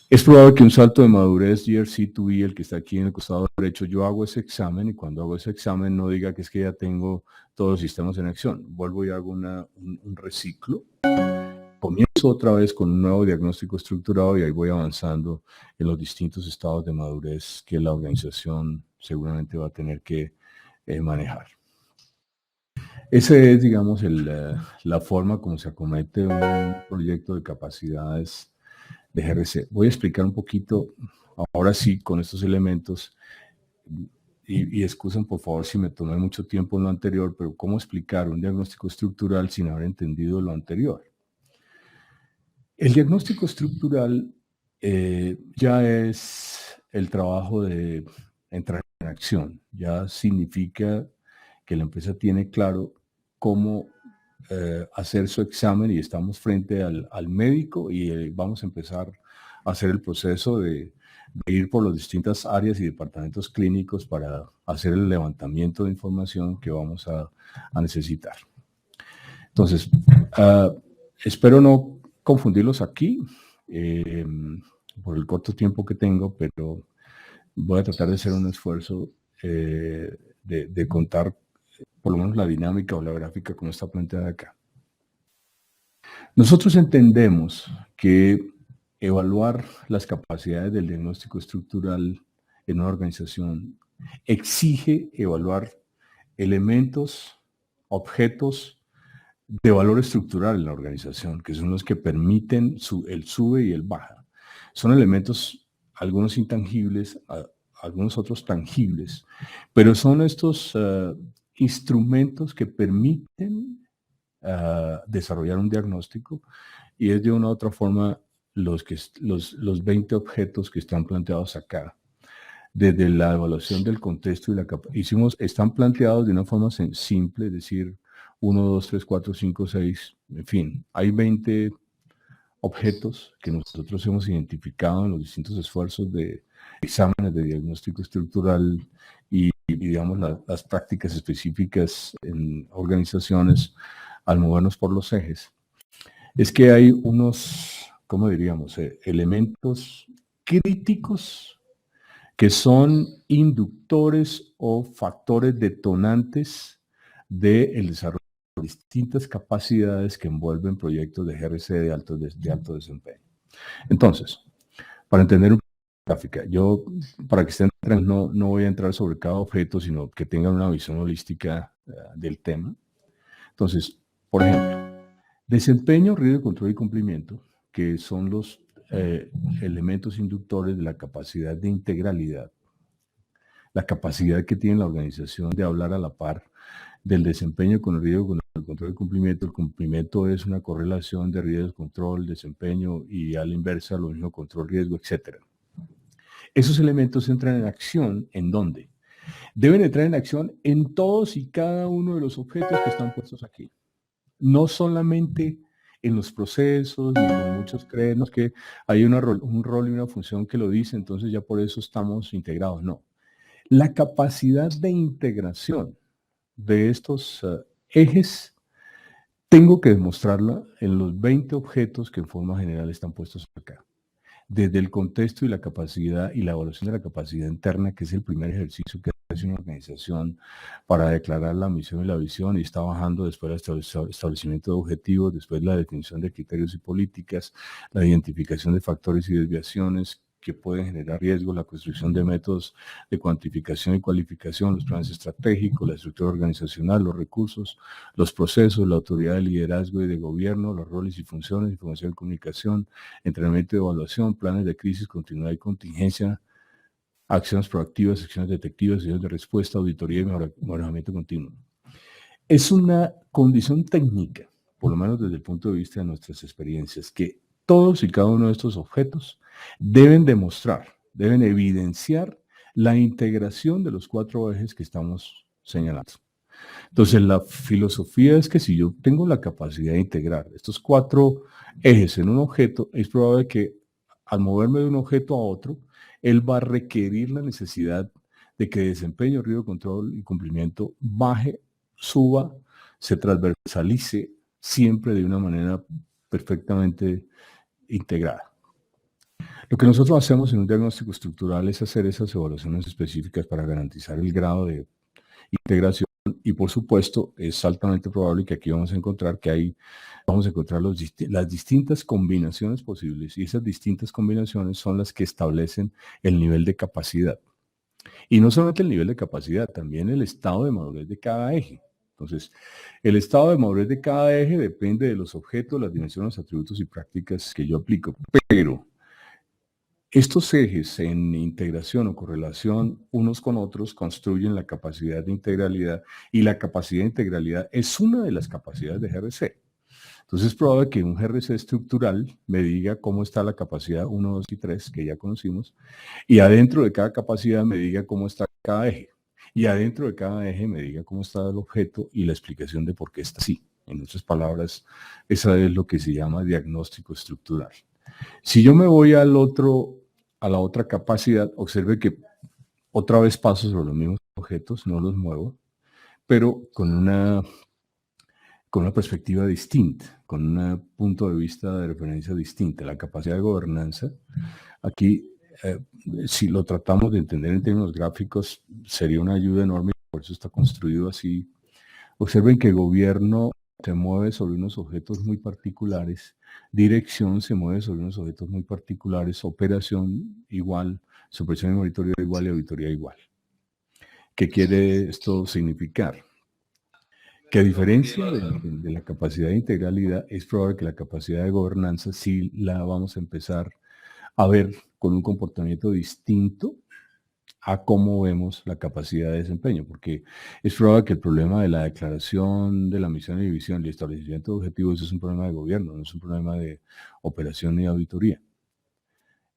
Es probable que un salto de madurez GRC2E, el que está aquí en el costado derecho, yo hago ese examen y cuando hago ese examen no diga que es que ya tengo todos los sistemas en acción. Vuelvo y hago un reciclo. Comienzo otra vez con un nuevo diagnóstico estructurado y ahí voy avanzando en los distintos estados de madurez que la organización seguramente va a tener que manejar. Esa es, digamos, la forma como se acomete un proyecto de capacidades de GRC. Voy a explicar un poquito, ahora sí, con estos elementos, y excusen por favor si me tomé mucho tiempo en lo anterior, pero ¿cómo explicar un diagnóstico estructural sin haber entendido lo anterior? El diagnóstico estructural ya es el trabajo de entrar en acción, ya significa que la empresa tiene claro cómo hacer su examen y estamos frente al médico y vamos a empezar a hacer el proceso de ir por las distintas áreas y departamentos clínicos para hacer el levantamiento de información que vamos a necesitar. Entonces, espero no confundirlos aquí por el corto tiempo que tengo, pero voy a tratar de hacer un esfuerzo de contar por lo menos la dinámica o la gráfica como está planteada acá. Nosotros entendemos que evaluar las capacidades del diagnóstico estructural en una organización exige evaluar elementos, objetos de valor estructural en la organización, que son los que permiten el sube y el baja. Son elementos, algunos intangibles, algunos otros tangibles, pero son estos instrumentos que permiten desarrollar un diagnóstico y es de una u otra forma los 20 objetos que están planteados acá. Desde la evaluación del contexto y la están planteados de una forma simple, es decir, 1, 2, 3, 4, 5, 6, en fin, hay 20 objetos que nosotros hemos identificado en los distintos esfuerzos de exámenes de diagnóstico estructural y digamos, las prácticas específicas en organizaciones al movernos por los ejes. Es que hay unos, ¿cómo diríamos?, elementos críticos que son inductores o factores detonantes del desarrollo de distintas capacidades que envuelven proyectos de GRC de alto desempeño. Entonces, para entender un poco la gráfica, yo, para que estén no voy a entrar sobre cada objeto, sino que tengan una visión holística del tema. Entonces, por ejemplo, desempeño, riesgo, control y cumplimiento, que son los elementos inductores de la capacidad de integralidad, la capacidad que tiene la organización de hablar a la par del desempeño con el riesgo, con el control y cumplimiento. El cumplimiento es una correlación de riesgo, control, desempeño y a la inversa lo mismo control, riesgo, etc. Esos elementos entran en acción, ¿en dónde? Deben entrar en acción en todos y cada uno de los objetos que están puestos aquí. No solamente en los procesos, ni como muchos creemos que hay un rol y una función que lo dice, entonces ya por eso estamos integrados. No. La capacidad de integración de estos ejes tengo que demostrarla en los 20 objetos que en forma general están puestos acá. Desde el contexto y la capacidad y la evaluación de la capacidad interna, que es el primer ejercicio que hace una organización para declarar la misión y la visión, y está bajando después el establecimiento de objetivos, después la definición de criterios y políticas, la identificación de factores y desviaciones que pueden generar riesgo, la construcción de métodos de cuantificación y cualificación, los planes estratégicos, la estructura organizacional, los recursos, los procesos, la autoridad de liderazgo y de gobierno, los roles y funciones, información y comunicación, entrenamiento y evaluación, planes de crisis, continuidad y contingencia, acciones proactivas, acciones detectivas, acciones de respuesta, auditoría y mejoramiento continuo. Es una condición técnica, por lo menos desde el punto de vista de nuestras experiencias, que todos y cada uno de estos objetos deben demostrar, deben evidenciar la integración de los 4 ejes que estamos señalando. Entonces, la filosofía es que si yo tengo la capacidad de integrar estos 4 ejes en un objeto, es probable que al moverme de un objeto a otro, él va a requerir la necesidad de que desempeño, riesgo, control y cumplimiento baje, suba, se transversalice siempre de una manera perfectamente integrada. Lo que nosotros hacemos en un diagnóstico estructural es hacer esas evaluaciones específicas para garantizar el grado de integración y por supuesto es altamente probable que aquí vamos a encontrar las distintas combinaciones posibles y esas distintas combinaciones son las que establecen el nivel de capacidad. Y no solamente el nivel de capacidad, también el estado de madurez de cada eje. Entonces, el estado de madurez de cada eje depende de los objetos, las dimensiones, los atributos y prácticas que yo aplico. Pero Estos ejes en integración o correlación unos con otros construyen la capacidad de integralidad, y la capacidad de integralidad es una de las capacidades de GRC. Entonces es probable que un GRC estructural me diga cómo está la capacidad 1, 2 y 3, que ya conocimos, y adentro de cada capacidad me diga cómo está cada eje. Y adentro de cada eje me diga cómo está el objeto y la explicación de por qué está así. En otras palabras, esa es lo que se llama diagnóstico estructural. Si yo me voy a la otra capacidad, observe que otra vez paso sobre los mismos objetos, no los muevo, pero con una perspectiva distinta, con un punto de vista de referencia distinta. La capacidad de gobernanza, aquí, si lo tratamos de entender en términos gráficos, sería una ayuda enorme, por eso está construido así. Observen que gobierno se mueve sobre unos objetos muy particulares, dirección se mueve sobre unos objetos muy particulares, operación igual, supervisión y monitoreo igual y auditoría igual. ¿Qué quiere esto significar? Que a diferencia de la capacidad de integralidad, es probable que la capacidad de gobernanza sí la vamos a empezar a ver con un comportamiento distinto a cómo vemos la capacidad de desempeño, porque es probable que el problema de la declaración de la misión y visión y establecimiento de objetivos es un problema de gobierno, no es un problema de operación ni auditoría.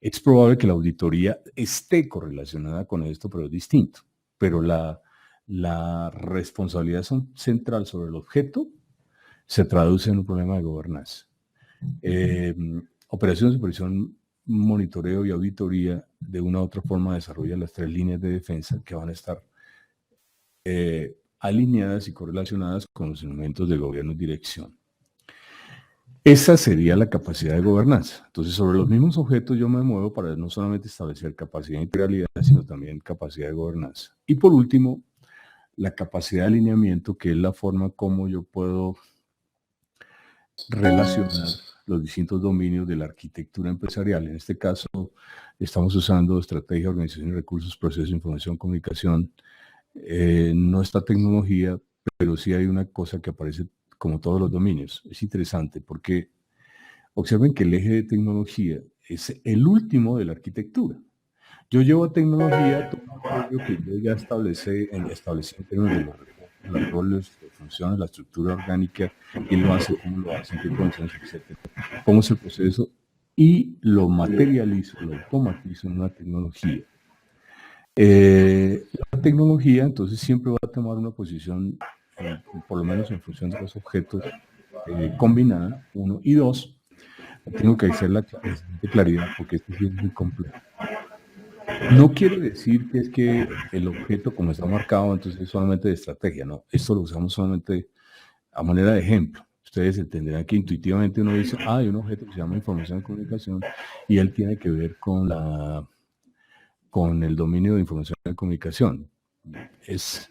Es probable que la auditoría esté correlacionada con esto, pero es distinto. Pero la responsabilidad central sobre el objeto se traduce en un problema de gobernanza. Operación, supervisión, monitoreo y auditoría de una u otra forma desarrolla las tres líneas de defensa que van a estar alineadas y correlacionadas con los elementos de gobierno y dirección. Esa sería la capacidad de gobernanza. Entonces, sobre los mismos objetos yo me muevo para no solamente establecer capacidad de integralidad, sino también capacidad de gobernanza. Y por último, la capacidad de alineamiento, que es la forma como yo puedo relacionar los distintos dominios de la arquitectura empresarial. En este caso, estamos usando estrategia, organización y recursos, proceso, información, comunicación. No está tecnología, pero sí hay una cosa que aparece como todos los dominios. Es interesante porque observen que el eje de tecnología es el último de la arquitectura. Yo llevo tecnología, todo aquello que yo ya establecí en términos de los roles, de funciones, la estructura orgánica, quién lo hace, cómo lo hace, en qué condiciones, etc. Cómo es el proceso, y lo materializo, lo automatizo en una tecnología. La tecnología entonces siempre va a tomar una posición, por lo menos en función de los objetos, combinada, 1 y 2. Tengo que hacer la claridad porque esto sí es muy complejo. No quiere decir que es que el objeto, como está marcado, entonces es solamente de estrategia, no. Esto lo usamos solamente a manera de ejemplo. Ustedes entenderán que intuitivamente uno dice, hay un objeto que se llama información y comunicación, y él tiene que ver con el dominio de información y comunicación. Es,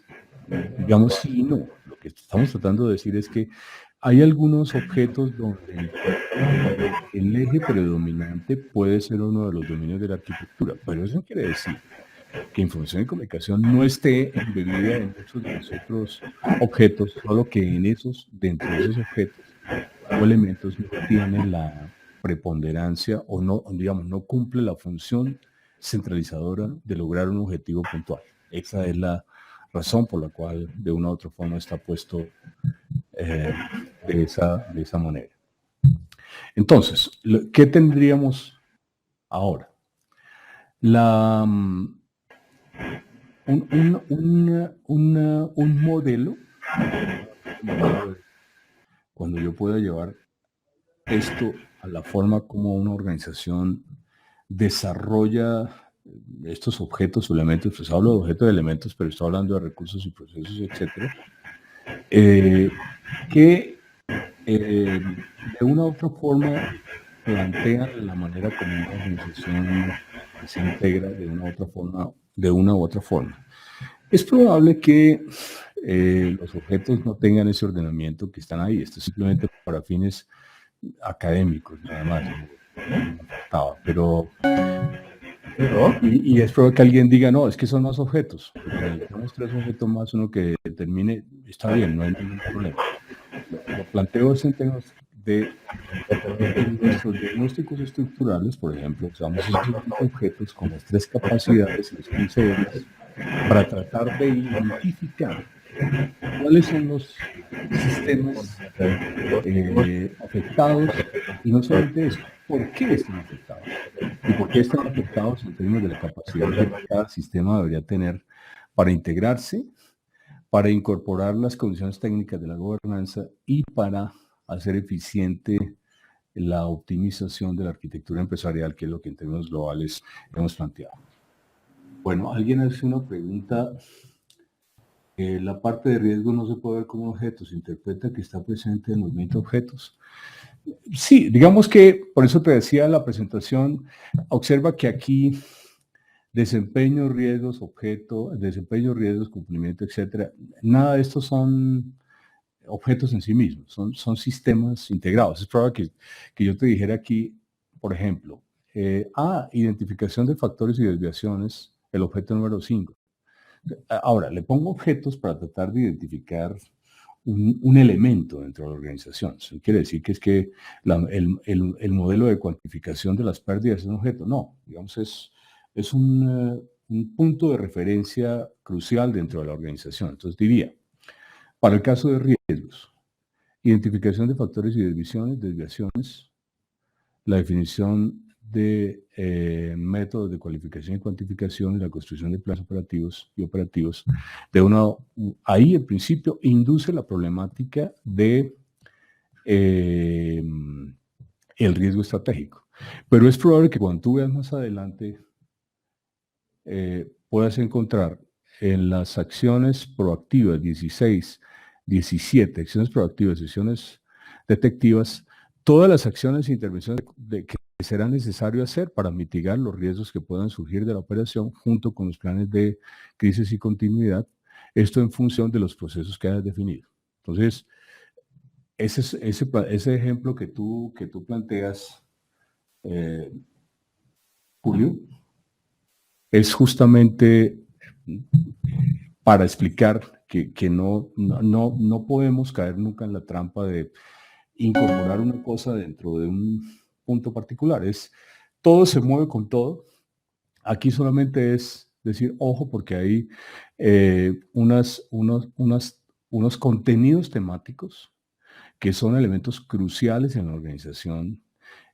digamos, sí y no. Lo que estamos tratando de decir es que hay algunos objetos donde el eje predominante puede ser uno de los dominios de la arquitectura, pero eso no quiere decir que información y comunicación no esté embebida en muchos de los otros objetos, solo que dentro de esos objetos o elementos no tienen la preponderancia o no, digamos, no cumple la función centralizadora de lograr un objetivo puntual. Esa es la razón por la cual de una u otra forma está puesto de esa manera. Entonces, ¿qué tendríamos ahora? Un modelo, cuando yo pueda llevar esto a la forma como una organización desarrolla estos objetos o elementos, pues hablo de objetos y elementos, pero estoy hablando de recursos y procesos, etcétera, que de una u otra forma plantean la manera como una organización se integra de una u otra forma. Es probable que los objetos no tengan ese ordenamiento que están ahí. Esto es simplemente para fines académicos, nada más. Pero y es probable que alguien diga, no, es que son más objetos. Tenemos 3 objetos más, uno que determine, está bien, no hay ningún problema. Lo planteo en términos de En nuestros diagnósticos estructurales, por ejemplo, usamos estos objetos con las tres capacidades y los 15 Rs para tratar de identificar cuáles son los sistemas afectados, y no solamente eso, por qué están afectados y por qué están afectados en términos de la capacidad que cada sistema debería tener para integrarse, para incorporar las condiciones técnicas de la gobernanza y para hacer eficiente la optimización de la arquitectura empresarial, que es lo que en términos globales hemos planteado. Bueno, alguien hace una pregunta. La parte de riesgo no se puede ver como objeto, se interpreta que está presente en los 20 objetos. Sí, digamos que, por eso te decía en la presentación, observa que aquí desempeño, riesgos, objeto, desempeño, riesgos, cumplimiento, etcétera. Nada de estos son objetos en sí mismos, son sistemas integrados. Es probable que yo te dijera aquí, por ejemplo, identificación de factores y desviaciones, el objeto número 5. Ahora, le pongo objetos para tratar de identificar un elemento dentro de la organización. Eso quiere decir que es que el modelo de cuantificación de las pérdidas es un objeto. No, digamos, es un punto de referencia crucial dentro de la organización. Entonces diría, para el caso de riesgos, identificación de factores y desviaciones, la definición de métodos de cualificación y cuantificación y la construcción de planes operativos y operativos, ahí en principio induce la problemática de el riesgo estratégico. Pero es probable que cuando tú veas más adelante puedas encontrar en las acciones proactivas 16, 17, acciones proactivas, acciones detectivas, todas las acciones e intervenciones que será necesario hacer para mitigar los riesgos que puedan surgir de la operación junto con los planes de crisis y continuidad, esto en función de los procesos que hayas definido. Entonces, ese ejemplo que tú planteas, Julio, es justamente para explicar que no podemos caer nunca en la trampa de incorporar una cosa dentro de un punto particular. Todo se mueve con todo. Aquí solamente es decir, ojo, porque hay unos contenidos temáticos que son elementos cruciales en la organización,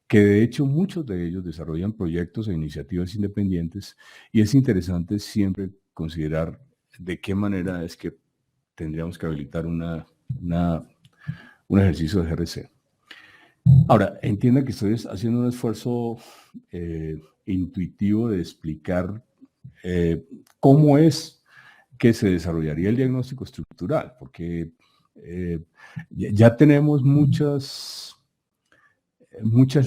que de hecho muchos de ellos desarrollan proyectos e iniciativas independientes, y es interesante siempre considerar de qué manera es que tendríamos que habilitar un ejercicio de GRC. Ahora, entienda que estoy haciendo un esfuerzo intuitivo de explicar cómo es que se desarrollaría el diagnóstico estructural, porque ya tenemos muchas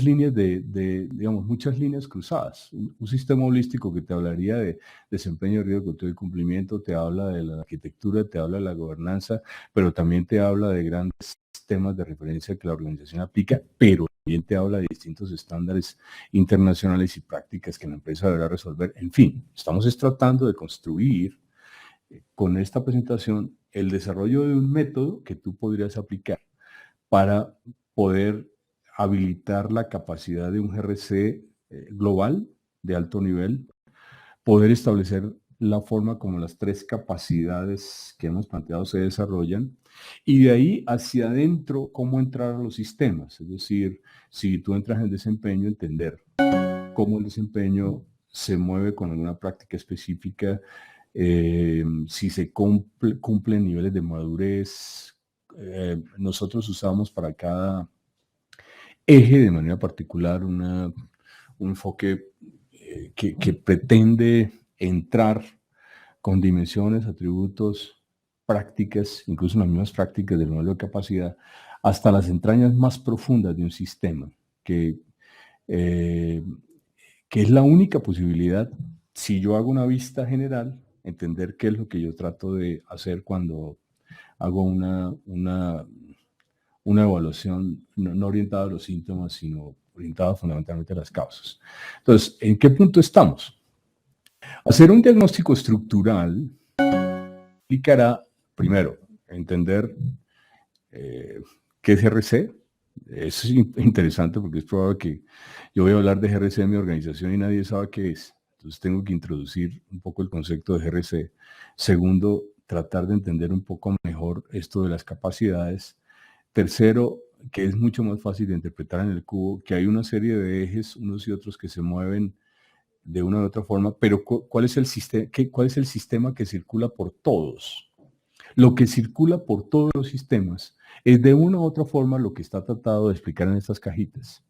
líneas digamos, muchas líneas cruzadas. Un sistema holístico que te hablaría de desempeño, riesgo, control y cumplimiento, te habla de la arquitectura, te habla de la gobernanza, pero también te habla de grandes temas de referencia que la organización aplica, pero también te habla de distintos estándares internacionales y prácticas que la empresa deberá resolver. En fin, estamos tratando de construir con esta presentación el desarrollo de un método que tú podrías aplicar para poder habilitar la capacidad de un GRC global de alto nivel, poder establecer la forma como las tres capacidades que hemos planteado se desarrollan, y de ahí hacia adentro cómo entrar a los sistemas. Es decir, si tú entras en desempeño, entender cómo el desempeño se mueve con alguna práctica específica, si se cumplen niveles de madurez. Nosotros usamos para cada eje de manera particular un enfoque que pretende entrar con dimensiones, atributos, prácticas, incluso las mismas prácticas del modelo de capacidad, hasta las entrañas más profundas de un sistema, que es la única posibilidad, si yo hago una vista general, entender qué es lo que yo trato de hacer cuando hago una evaluación no orientada a los síntomas, sino orientada fundamentalmente a las causas. Entonces, ¿en qué punto estamos? Hacer un diagnóstico estructural implicará, primero, entender qué es GRC, Es interesante porque es probable que yo voy a hablar de GRC en mi organización y nadie sabe qué es. Entonces tengo que introducir un poco el concepto de GRC. Segundo, tratar de entender un poco mejor esto de las capacidades. Tercero, que es mucho más fácil de interpretar en el cubo, que hay una serie de ejes, unos y otros, que se mueven de una u otra forma, pero ¿cuál es el sistema que circula por todos? Lo que circula por todos los sistemas es de una u otra forma lo que está tratado de explicar en estas cajitas.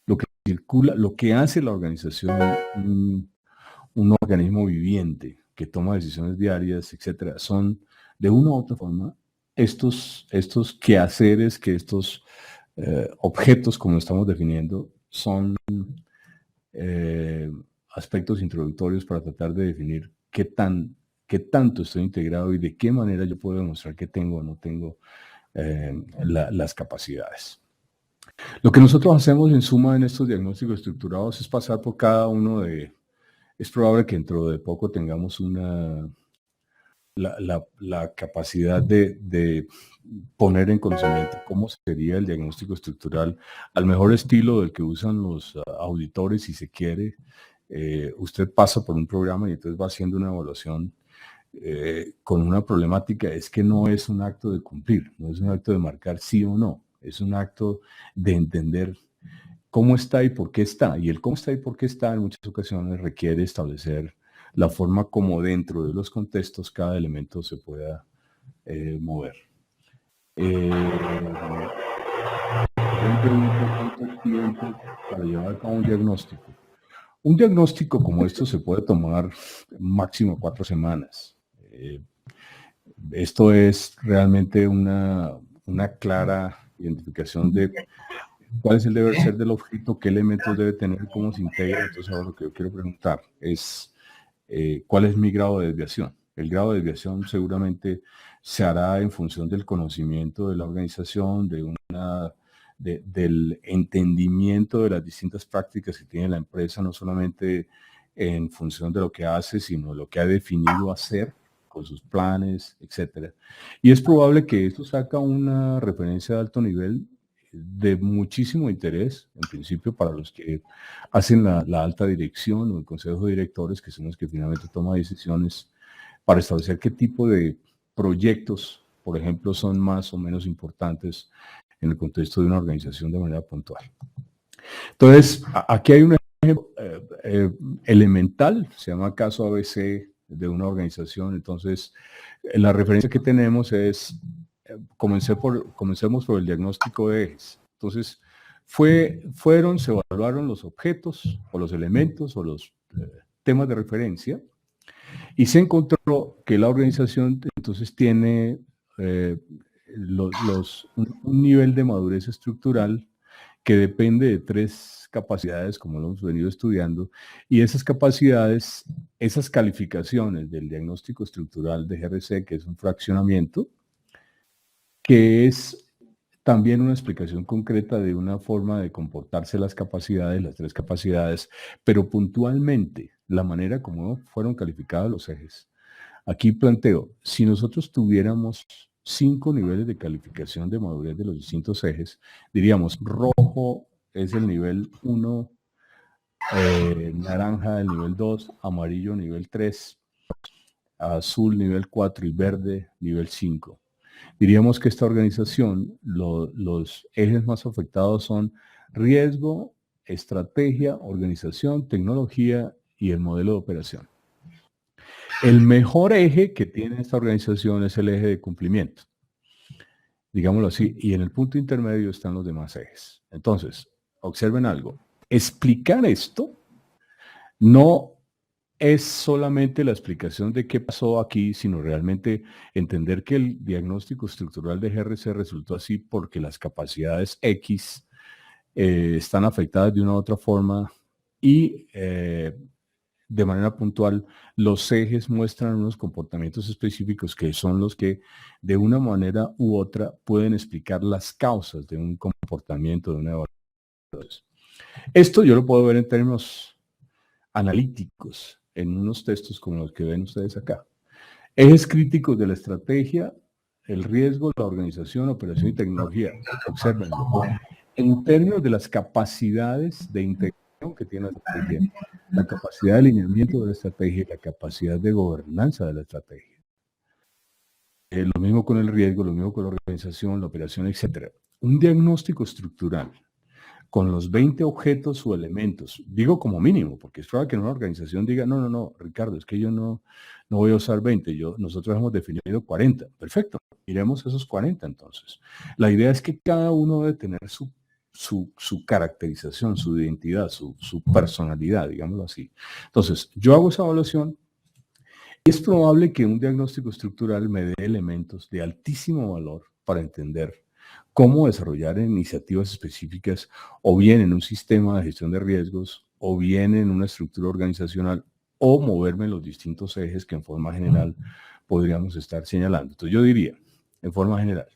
Lo que circula, lo que hace la organización, un organismo viviente que toma decisiones diarias, etcétera, son de una u otra forma estos quehaceres, que estos objetos, como estamos definiendo, son aspectos introductorios para tratar de definir qué tanto estoy integrado y de qué manera yo puedo demostrar que tengo o no tengo las capacidades. Lo que nosotros hacemos en suma en estos diagnósticos estructurados es pasar por cada uno de... Es probable que dentro de poco tengamos la capacidad de poner en conocimiento cómo sería el diagnóstico estructural al mejor estilo del que usan los auditores, si se quiere. Usted pasa por un programa y entonces va haciendo una evaluación con una problemática. Es que no es un acto de cumplir, no es un acto de marcar sí o no, es un acto de entender cómo está y por qué está. Y el cómo está y por qué está en muchas ocasiones requiere establecer la forma como dentro de los contextos cada elemento se pueda mover. ¿Cuánto tiempo para llevar a cabo un diagnóstico? Un diagnóstico como esto se puede tomar máximo 4 semanas. Esto es realmente una clara identificación de cuál es el deber ser del objeto, qué elementos debe tener, cómo se integra. Entonces ahora lo que yo quiero preguntar es cuál es mi grado de desviación. El grado de desviación seguramente se hará en función del conocimiento de la organización, del entendimiento de las distintas prácticas que tiene la empresa, no solamente en función de lo que hace, sino lo que ha definido hacer con sus planes, etcétera. Y es probable que esto saca una referencia de alto nivel de muchísimo interés, en principio, para los que hacen la alta dirección o el consejo de directores, que son los que finalmente toman decisiones para establecer qué tipo de proyectos, por ejemplo, son más o menos importantes en el contexto de una organización de manera puntual. Entonces, aquí hay un ejemplo elemental, se llama caso ABC de una organización. Entonces, la referencia que tenemos es, comencemos por el diagnóstico de ejes. Entonces, se evaluaron los objetos o los elementos o los temas de referencia y se encontró que la organización entonces tiene un nivel de madurez estructural que depende de 3 capacidades, como lo hemos venido estudiando, y esas capacidades, esas calificaciones del diagnóstico estructural de GRC, que es un fraccionamiento, que es también una explicación concreta de una forma de comportarse las capacidades, las 3 capacidades, pero puntualmente la manera como fueron calificados los ejes. Aquí planteo, si nosotros tuviéramos 5 niveles de calificación de madurez de los distintos ejes, diríamos rojo es el nivel 1, naranja el nivel 2, amarillo nivel 3, azul nivel 4 y verde nivel 5. Diríamos que esta organización, los ejes más afectados son riesgo, estrategia, organización, tecnología y el modelo de operación. El mejor eje que tiene esta organización es el eje de cumplimiento, digámoslo así, y en el punto intermedio están los demás ejes. Entonces, observen algo. Explicar esto no es solamente la explicación de qué pasó aquí, sino realmente entender que el diagnóstico estructural de GRC resultó así porque las capacidades X están afectadas de una u otra forma y de manera puntual los ejes muestran unos comportamientos específicos que son los que de una manera u otra pueden explicar las causas de un comportamiento, de una evaluación. Esto yo lo puedo ver en términos analíticos en unos textos como los que ven ustedes acá. Ejes críticos de la estrategia el riesgo, la organización, operación y tecnología, obsérvenlo, en términos de las capacidades de integración que tiene la estrategia, la capacidad de alineamiento de la estrategia y la capacidad de gobernanza de la estrategia. Lo mismo con el riesgo, lo mismo con la organización, la operación, etc. Un diagnóstico estructural con los 20 objetos o elementos, digo como mínimo, porque es probable que en una organización diga, no, Ricardo, es que yo no voy a usar 20, nosotros hemos definido 40. Perfecto, miremos esos 40 entonces. La idea es que cada uno debe tener su caracterización, su identidad, su personalidad, digámoslo así. Entonces, yo hago esa evaluación. Es probable que un diagnóstico estructural me dé elementos de altísimo valor para entender cómo desarrollar iniciativas específicas o bien en un sistema de gestión de riesgos o bien en una estructura organizacional o moverme en los distintos ejes que en forma general podríamos estar señalando. Entonces yo diría, en forma general,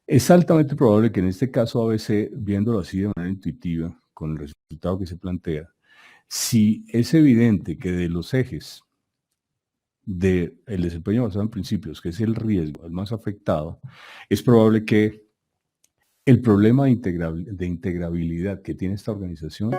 es altamente probable que en este caso ABC, viéndolo así de manera intuitiva, con el resultado que se plantea, si es evidente que de los ejes del desempeño basado en principios, que es el riesgo, el más afectado, es probable que el problema de integrabilidad que tiene esta organización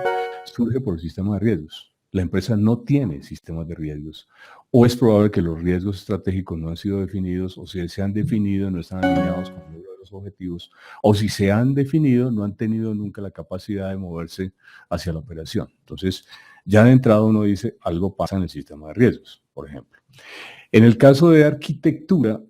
surge por el sistema de riesgos. La empresa no tiene sistemas de riesgos. O es probable que los riesgos estratégicos no han sido definidos, o si se han definido no están alineados con el logro de los objetivos, o si se han definido no han tenido nunca la capacidad de moverse hacia la operación. Entonces, ya de entrada uno dice, algo pasa en el sistema de riesgos, por ejemplo. En el caso de arquitectura,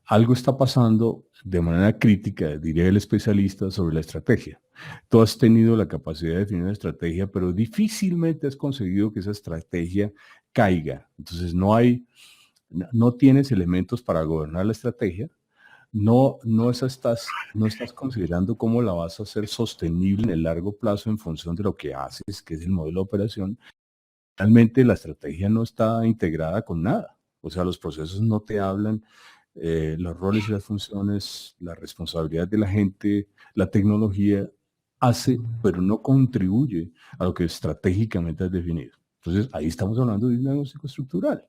algo está pasando de manera crítica, diría el especialista, sobre la estrategia. Tú has tenido la capacidad de definir una estrategia, pero difícilmente has conseguido que esa estrategia caiga. Entonces no tienes elementos para gobernar la estrategia, no estás considerando cómo la vas a hacer sostenible en el largo plazo en función de lo que haces, que es el modelo de operación. Realmente la estrategia no está integrada con nada. O sea, los procesos no te hablan, los roles y las funciones, la responsabilidad de la gente, la tecnología hace, pero no contribuye a lo que estratégicamente has definido. Entonces, ahí estamos hablando de un diagnóstico estructural.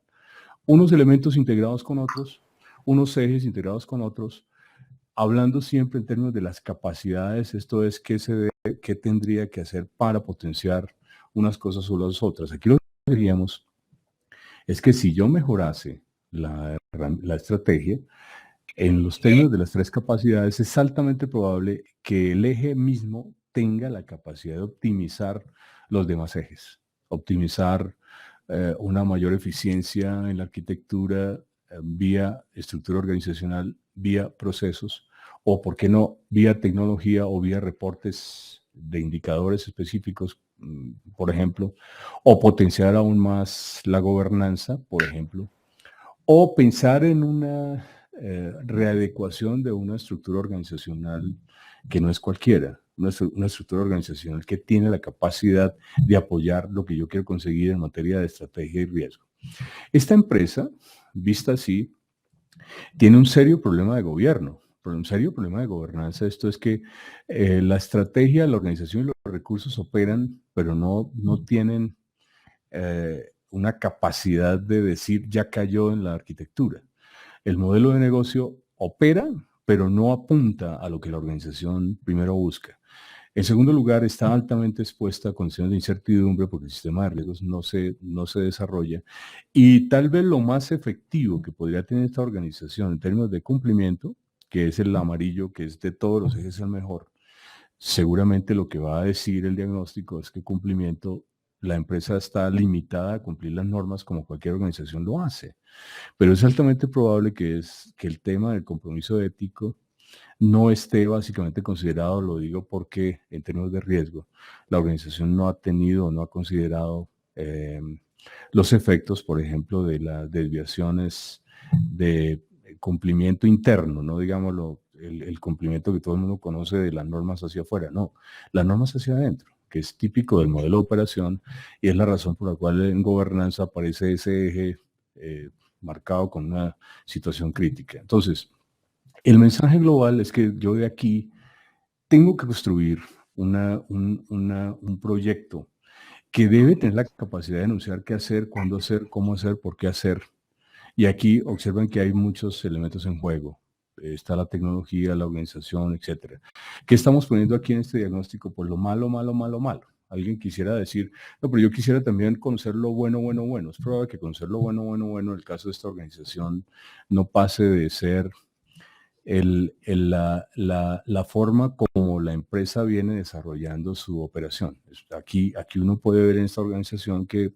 Unos elementos integrados con otros, unos ejes integrados con otros, hablando siempre en términos de las capacidades, esto es, qué tendría que hacer para potenciar unas cosas o las otras. Aquí lo que diríamos es que si yo mejorase la estrategia, en los términos de las tres capacidades, es altamente probable que el eje mismo tenga la capacidad de optimizar los demás ejes, optimizar una mayor eficiencia en la arquitectura vía estructura organizacional, vía procesos, o por qué no, vía tecnología o vía reportes de indicadores específicos, por ejemplo, o potenciar aún más la gobernanza, por ejemplo, o pensar en una readecuación de una estructura organizacional que no es cualquiera, una estructura organizacional que tiene la capacidad de apoyar lo que yo quiero conseguir en materia de estrategia y riesgo. Esta empresa, vista así, tiene un serio problema de gobierno, un serio problema de gobernanza. Esto es que la estrategia, la organización y los recursos operan, pero no tienen una capacidad de decir ya cayó en la arquitectura. El modelo de negocio opera, pero no apunta a lo que la organización primero busca. En segundo lugar, está altamente expuesta a condiciones de incertidumbre porque el sistema de riesgos no se desarrolla. Y tal vez lo más efectivo que podría tener esta organización en términos de cumplimiento, que es el amarillo, que es de todos los ejes el mejor, seguramente lo que va a decir el diagnóstico es que cumplimiento, la empresa está limitada a cumplir las normas como cualquier organización lo hace. Pero es altamente probable que el tema del compromiso ético no esté básicamente considerado, lo digo porque en términos de riesgo, la organización no ha tenido o no ha considerado los efectos, por ejemplo, de las desviaciones de cumplimiento interno, no digámoslo, el cumplimiento que todo el mundo conoce de las normas hacia afuera, no, las normas hacia adentro, que es típico del modelo de operación y es la razón por la cual en gobernanza aparece ese eje marcado con una situación crítica. Entonces, el mensaje global es que yo de aquí tengo que construir un proyecto que debe tener la capacidad de anunciar qué hacer, cuándo hacer, cómo hacer, por qué hacer, Y aquí observan que hay muchos elementos en juego. Está la tecnología, la organización, etcétera. ¿Qué estamos poniendo aquí en este diagnóstico? Pues lo malo, malo, malo, malo. Alguien quisiera decir, no, pero yo quisiera también conocer lo bueno, bueno, bueno. Es probable que conocer lo bueno, bueno, bueno, en el caso de esta organización, no pase de ser la forma como la empresa viene desarrollando su operación. Aquí uno puede ver en esta organización que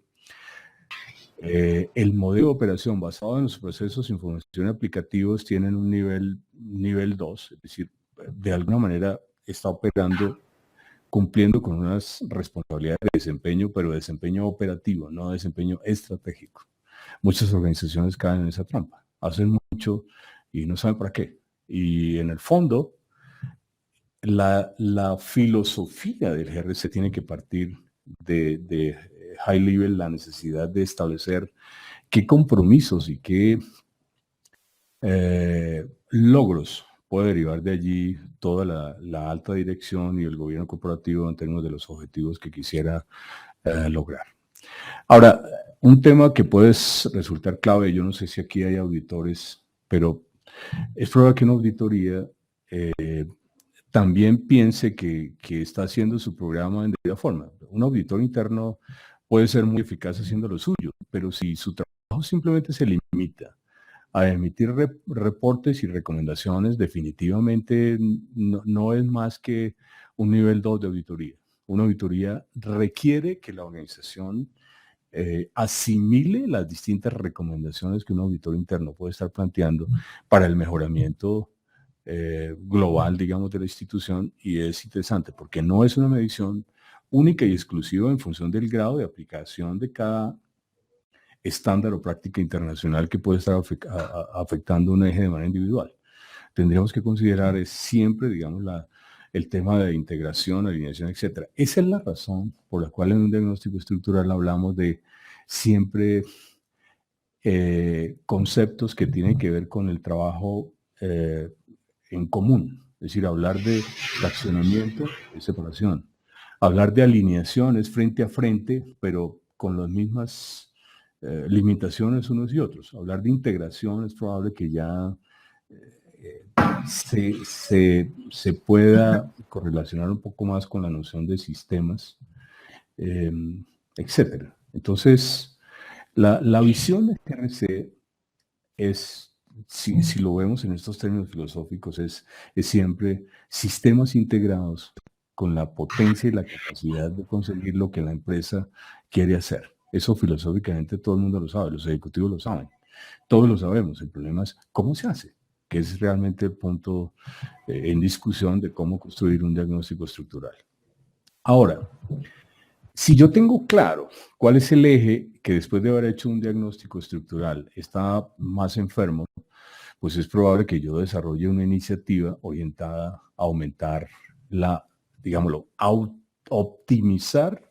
el modelo de operación basado en los procesos, información y aplicativos tienen un nivel 2, es decir, de alguna manera está operando, cumpliendo con unas responsabilidades de desempeño, pero de desempeño operativo, no de desempeño estratégico. Muchas organizaciones caen en esa trampa, hacen mucho y no saben para qué. Y en el fondo, la filosofía del GRC tiene que partir de high level, la necesidad de establecer qué compromisos y qué logros puede derivar de allí toda la alta dirección y el gobierno corporativo en términos de los objetivos que quisiera lograr. Ahora, un tema que puede resultar clave, yo no sé si aquí hay auditores, pero es probable que una auditoría también piense que está haciendo su programa en debida forma. Un auditor interno puede ser muy eficaz haciendo lo suyo, pero si su trabajo simplemente se limita a emitir reportes y recomendaciones, definitivamente no es más que un nivel 2 de auditoría. Una auditoría requiere que la organización asimile las distintas recomendaciones que un auditor interno puede estar planteando para el mejoramiento global, digamos, de la institución. Y es interesante porque no es una medición única y exclusiva en función del grado de aplicación de cada estándar o práctica internacional que puede estar afectando un eje de manera individual. Tendríamos que considerar es siempre, digamos, el tema de integración, alineación, etcétera. Esa es la razón por la cual en un diagnóstico estructural hablamos de siempre conceptos que tienen que ver con el trabajo en común. Es decir, hablar de fraccionamiento es separación. Hablar de alineación es frente a frente, pero con las mismas limitaciones unos y otros. Hablar de integración es probable que ya se pueda correlacionar un poco más con la noción de sistemas, etcétera. Entonces, la visión de GRC es, si lo vemos en estos términos filosóficos, es siempre sistemas integrados con la potencia y la capacidad de conseguir lo que la empresa quiere hacer. Eso filosóficamente todo el mundo lo sabe, los ejecutivos lo saben, todos lo sabemos. El problema es cómo se hace, que es realmente el punto en discusión de cómo construir un diagnóstico estructural. Ahora, si yo tengo claro cuál es el eje que después de haber hecho un diagnóstico estructural está más enfermo, pues es probable que yo desarrolle una iniciativa orientada a aumentar digámoslo, optimizar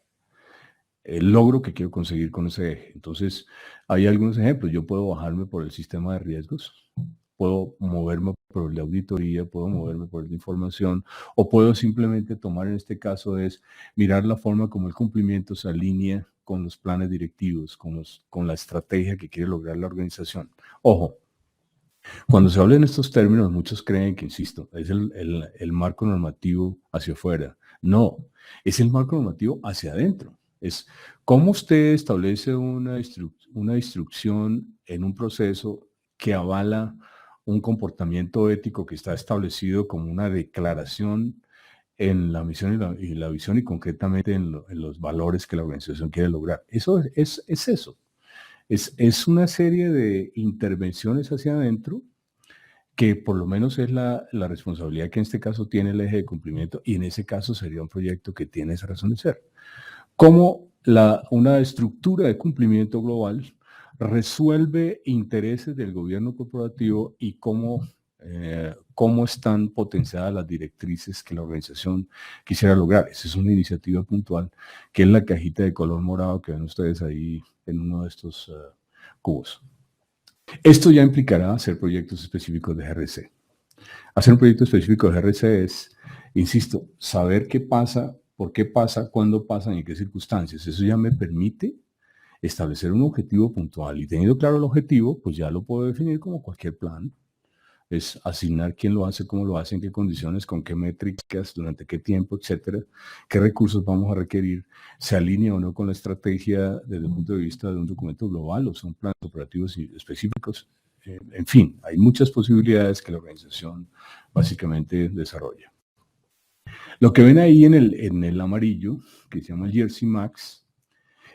el logro que quiero conseguir con ese eje. Entonces, hay algunos ejemplos. Yo puedo bajarme por el sistema de riesgos, puedo moverme por el de auditoría, puedo moverme por el de información, o puedo simplemente tomar, en este caso, es mirar la forma como el cumplimiento se alinea con los planes directivos, con la estrategia que quiere lograr la organización. Ojo, cuando se habla en estos términos, muchos creen que, insisto, es el marco normativo hacia afuera. No, es el marco normativo hacia adentro. Es cómo usted establece una instrucción en un proceso que avala un comportamiento ético que está establecido como una declaración en la misión y la visión y concretamente en los valores que la organización quiere lograr. Eso es eso. Es una serie de intervenciones hacia adentro que por lo menos es la responsabilidad que en este caso tiene el eje de cumplimiento, y en ese caso sería un proyecto que tiene esa razón de ser. Cómo una estructura de cumplimiento global resuelve intereses del gobierno corporativo y cómo están potenciadas las directrices que la organización quisiera lograr. Esa es una iniciativa puntual, que es la cajita de color morado que ven ustedes ahí en uno de estos cubos. Esto ya implicará hacer proyectos específicos de GRC. Hacer un proyecto específico de GRC es, insisto, saber qué pasa, por qué pasa, cuándo pasan y en qué circunstancias. Eso ya me permite establecer un objetivo puntual. Y teniendo claro el objetivo, pues ya lo puedo definir como cualquier plan. Es asignar quién lo hace, cómo lo hace, en qué condiciones, con qué métricas, durante qué tiempo, etcétera, qué recursos vamos a requerir, se alinea o no con la estrategia desde el punto de vista de un documento global o son planes operativos específicos. En fin, hay muchas posibilidades que la organización básicamente desarrolla. Lo que ven ahí en el amarillo, que se llama Jersey Max,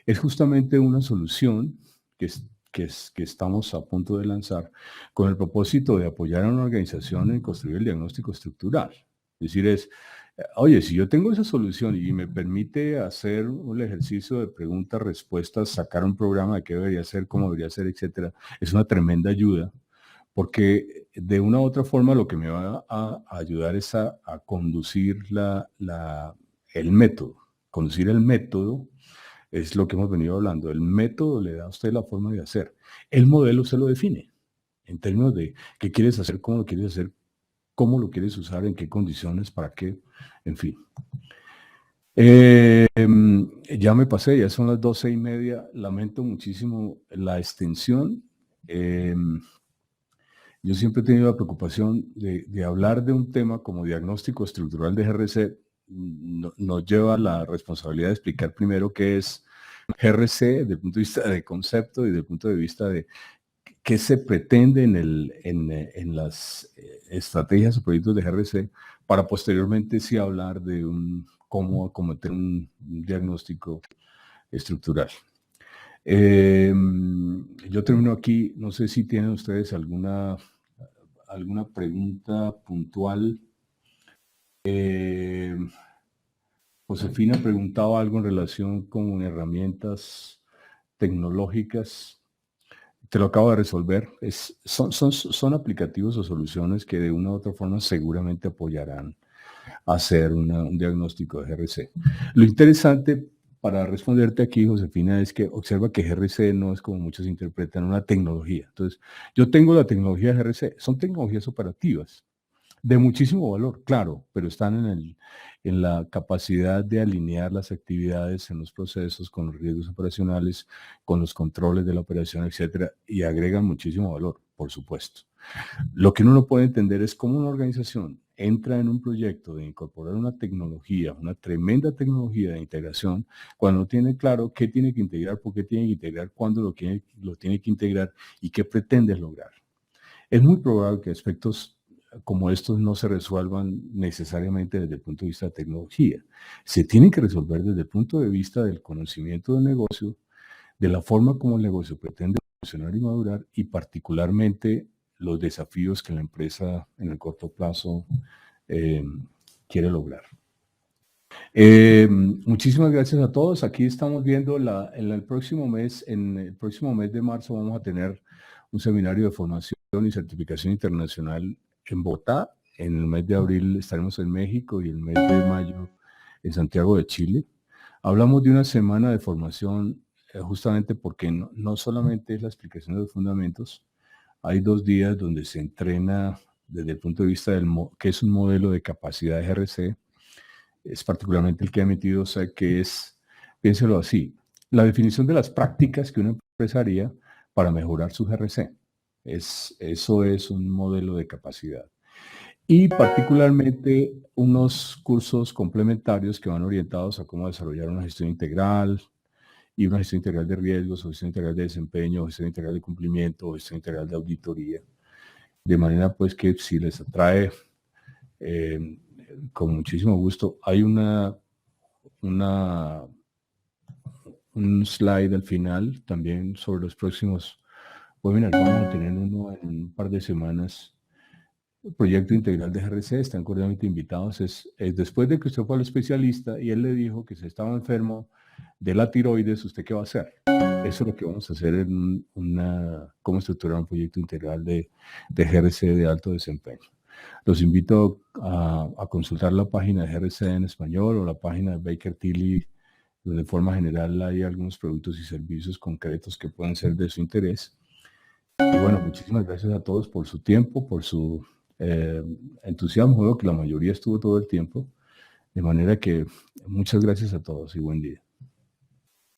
es justamente una solución que estamos a punto de lanzar con el propósito de apoyar a una organización en construir el diagnóstico estructural. Es decir, oye, si yo tengo esa solución y me permite hacer un ejercicio de preguntas, respuestas, sacar un programa de qué debería hacer, cómo debería ser, etcétera, es una tremenda ayuda, porque de una u otra forma lo que me va a ayudar es a conducir el método. Conducir el método es lo que hemos venido hablando. El método le da a usted la forma de hacer. El modelo se lo define en términos de qué quieres hacer, cómo lo quieres hacer, cómo lo quieres usar, en qué condiciones, para qué, en fin. Ya me pasé, ya son las 12:30. Lamento muchísimo la extensión. Yo siempre he tenido la preocupación de hablar de un tema como diagnóstico estructural de GRC. Nos lleva la responsabilidad de explicar primero qué es GRC desde el punto de vista de concepto y desde el punto de vista de qué se pretende en las estrategias o proyectos de GRC, para posteriormente sí hablar de cómo acometer un diagnóstico estructural. Yo termino aquí. No sé si tienen ustedes alguna pregunta puntual. Josefina preguntaba algo en relación con herramientas tecnológicas. Te lo acabo de resolver. Son aplicativos o soluciones que de una u otra forma seguramente apoyarán a hacer un diagnóstico de GRC. Lo interesante para responderte aquí, Josefina, es que observa que GRC no es como muchos interpretan una tecnología. Entonces, yo tengo la tecnología de GRC. Son tecnologías operativas de muchísimo valor, claro, pero están en la capacidad de alinear las actividades en los procesos con los riesgos operacionales, con los controles de la operación, etcétera, y agregan muchísimo valor, por supuesto. Lo que uno no puede entender es cómo una organización entra en un proyecto de incorporar una tecnología, una tremenda tecnología de integración, cuando no tiene claro qué tiene que integrar, por qué tiene que integrar, cuándo lo tiene que integrar y qué pretende lograr. Es muy probable que aspectos como estos no se resuelvan necesariamente desde el punto de vista de tecnología. Se tienen que resolver desde el punto de vista del conocimiento del negocio, de la forma como el negocio pretende funcionar y madurar, y particularmente los desafíos que la empresa en el corto plazo quiere lograr. Muchísimas gracias a todos. Aquí estamos viendo en el próximo mes de marzo vamos a tener un seminario de formación y certificación internacional en Bogotá. En el mes de abril estaremos en México y el mes de mayo en Santiago de Chile. Hablamos de una semana de formación justamente porque no solamente es la explicación de los fundamentos. Hay 2 días donde se entrena desde el punto de vista que es un modelo de capacidad de GRC. Es particularmente el que ha emitido, o sea, que es, piénselo así, la definición de las prácticas que una empresa haría para mejorar su GRC. Eso es un modelo de capacidad. Y particularmente unos cursos complementarios que van orientados a cómo desarrollar una gestión integral y una gestión integral de riesgos, o gestión integral de desempeño, o gestión integral de cumplimiento, o gestión integral de auditoría. De manera pues que si les atrae, con muchísimo gusto. Hay un slide al final también sobre los próximos webinars. Vamos a tener uno en un par de semanas. El proyecto integral de GRC, están cordialmente invitados. Es después de que usted fue al especialista y él le dijo que se estaba enfermo de la tiroides, ¿usted qué va a hacer? Eso es lo que vamos a hacer en cómo estructurar un proyecto integral de GRC de alto desempeño. Los invito a consultar la página de GRC en español o la página de Baker Tilly, donde de forma general hay algunos productos y servicios concretos que pueden ser de su interés. Y bueno, muchísimas gracias a todos por su tiempo, por su entusiasmo. Veo que la mayoría estuvo todo el tiempo. De manera que muchas gracias a todos y buen día.